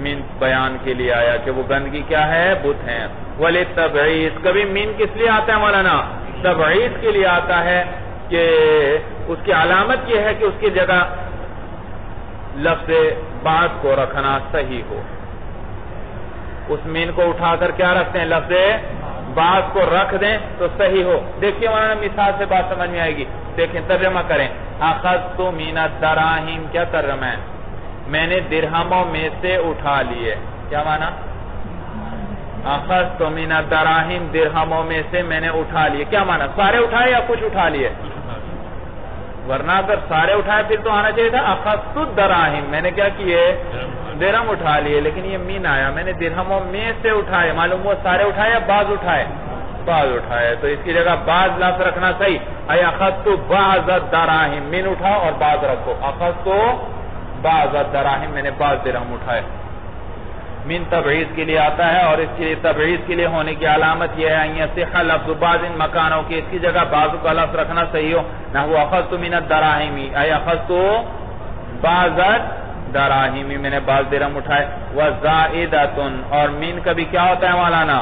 مین بیان کے لیے آیا کہ وہ گندگی کیا ہے؟ بت ہیں۔ وَلِلتَّبْعِيث، کبھی مین کس لیے آتا ہے مولانا؟ تبعیض کے لیے آتا ہے کہ اس کی علامت یہ ہے کہ اس کی جگہ لفظ بعض کو رکھنا صحیح ہو۔ اس مین کو اٹھا کر کیا رکھتے ہیں؟ لفظ بعض کو رکھ دیں تو صحیح ہو۔ دیکھیے مولانا مثال سے بات سمجھ میں آئے گی، دیکھیں ترجمہ کریں۔ اخذت من الدراہم، کیا ترجمہ ہے؟ میں نے درہموں میں سے اٹھا لیے۔ کیا معنی؟ اخذت من الدراہم، درہموں میں سے میں نے اٹھا لیے۔ کیا معنی؟ سارے اٹھائے یا کچھ اٹھا لیے؟ ورنہ اگر سارے اٹھائے پھر تو آنا چاہیے تھا اخذت الدراہم، میں نے کیا کیے؟ درہم اٹھا لیے، لیکن یہ مین آیا، میں نے درہموں میں سے اٹھائے، معلوم ہوا سارے اٹھائے یا بعض اٹھائے؟ بعض اٹھائے، تو اس کی جگہ بعض لفظ رکھنا صحیح۔ اے اخذت بعض الدراہم، مین اٹھاؤ اور بعض رکھو، اخذت بعض الدراہم، میں نے بعض درہم اٹھائے۔ مین تبعیض کے لیے آتا ہے، اور اس کے تبعیض کے لیے ہونے کی علامت یہ ہے یصح لفظ بعض مکانوں کی، اس کی جگہ بعض کا لفظ رکھنا صحیح ہو۔ نحو اخذت من الدراہم، اے اخذت بعض الدراہم، میں نے بعض درہم اٹھائے۔ وزائدۃ، اور مین کبھی کیا ہوتا ہے مولانا؟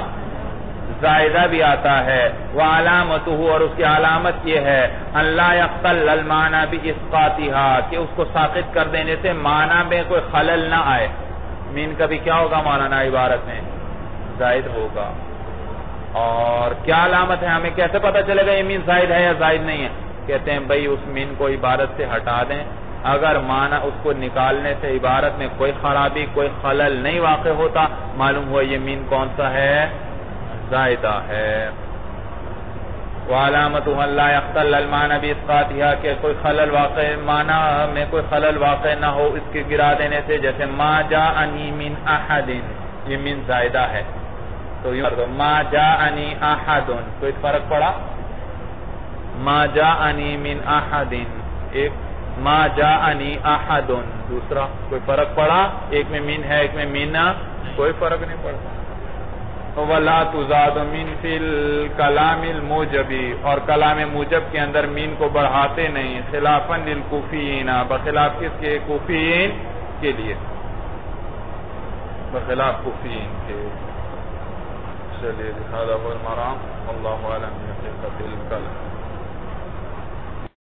زائدہ بھی آتا ہے۔ وعلامتہ، اور اس کی علامت یہ ہے ان لا یختل المعنی باسقاطھا، کہ اس کو ساقط کر دینے سے معنی میں کوئی خلل نہ آئے۔ مین کبھی کیا ہوگا مولانا عبارت میں؟ زائد ہوگا۔ اور کیا علامت ہے؟ ہمیں کیسے پتہ چلے گا یہ مین زائد ہے یا زائد نہیں ہے؟ کہتے ہیں بھئی اس مین کو عبارت سے ہٹا دیں، اگر معنی اس کو نکالنے سے عبارت میں کوئی خرابی، کوئی خلل نہیں واقع ہوتا، معلوم ہوا یہ مین کون سا ہے؟ زائدہ ہے۔ وعلامتہ ان لا یختل المعنی باسقاطھا، کہ کوئی خلل واقع، معنی میں کوئی خلل واقع نہ ہو اس کے گرا دینے سے، جیسے ما جاءنی من احد، یہ من زائدہ ہے، تو یوں کر دو ما جاءنی احد، کوئی فرق پڑا؟ ما جاءنی من احد، ایک ما جاءنی احد، دوسرا کوئی فرق پڑا؟ ایک میں من ہے ایک میں من، کوئی فرق نہیں پڑتا۔ وَلَا تُزَادُ مِن فِي الْكَلَامِ الْمُوجَبِ، اور کلام موجب کے اندر مین کو بڑھاتے نہیں، خلافاً للکوفیین، بخلاف کس کے؟ کوفیین کے لیے، بخلاف کوفیین کے۔ چلیے هذا هو المرام، والله اعلم بحقیقت الکلام۔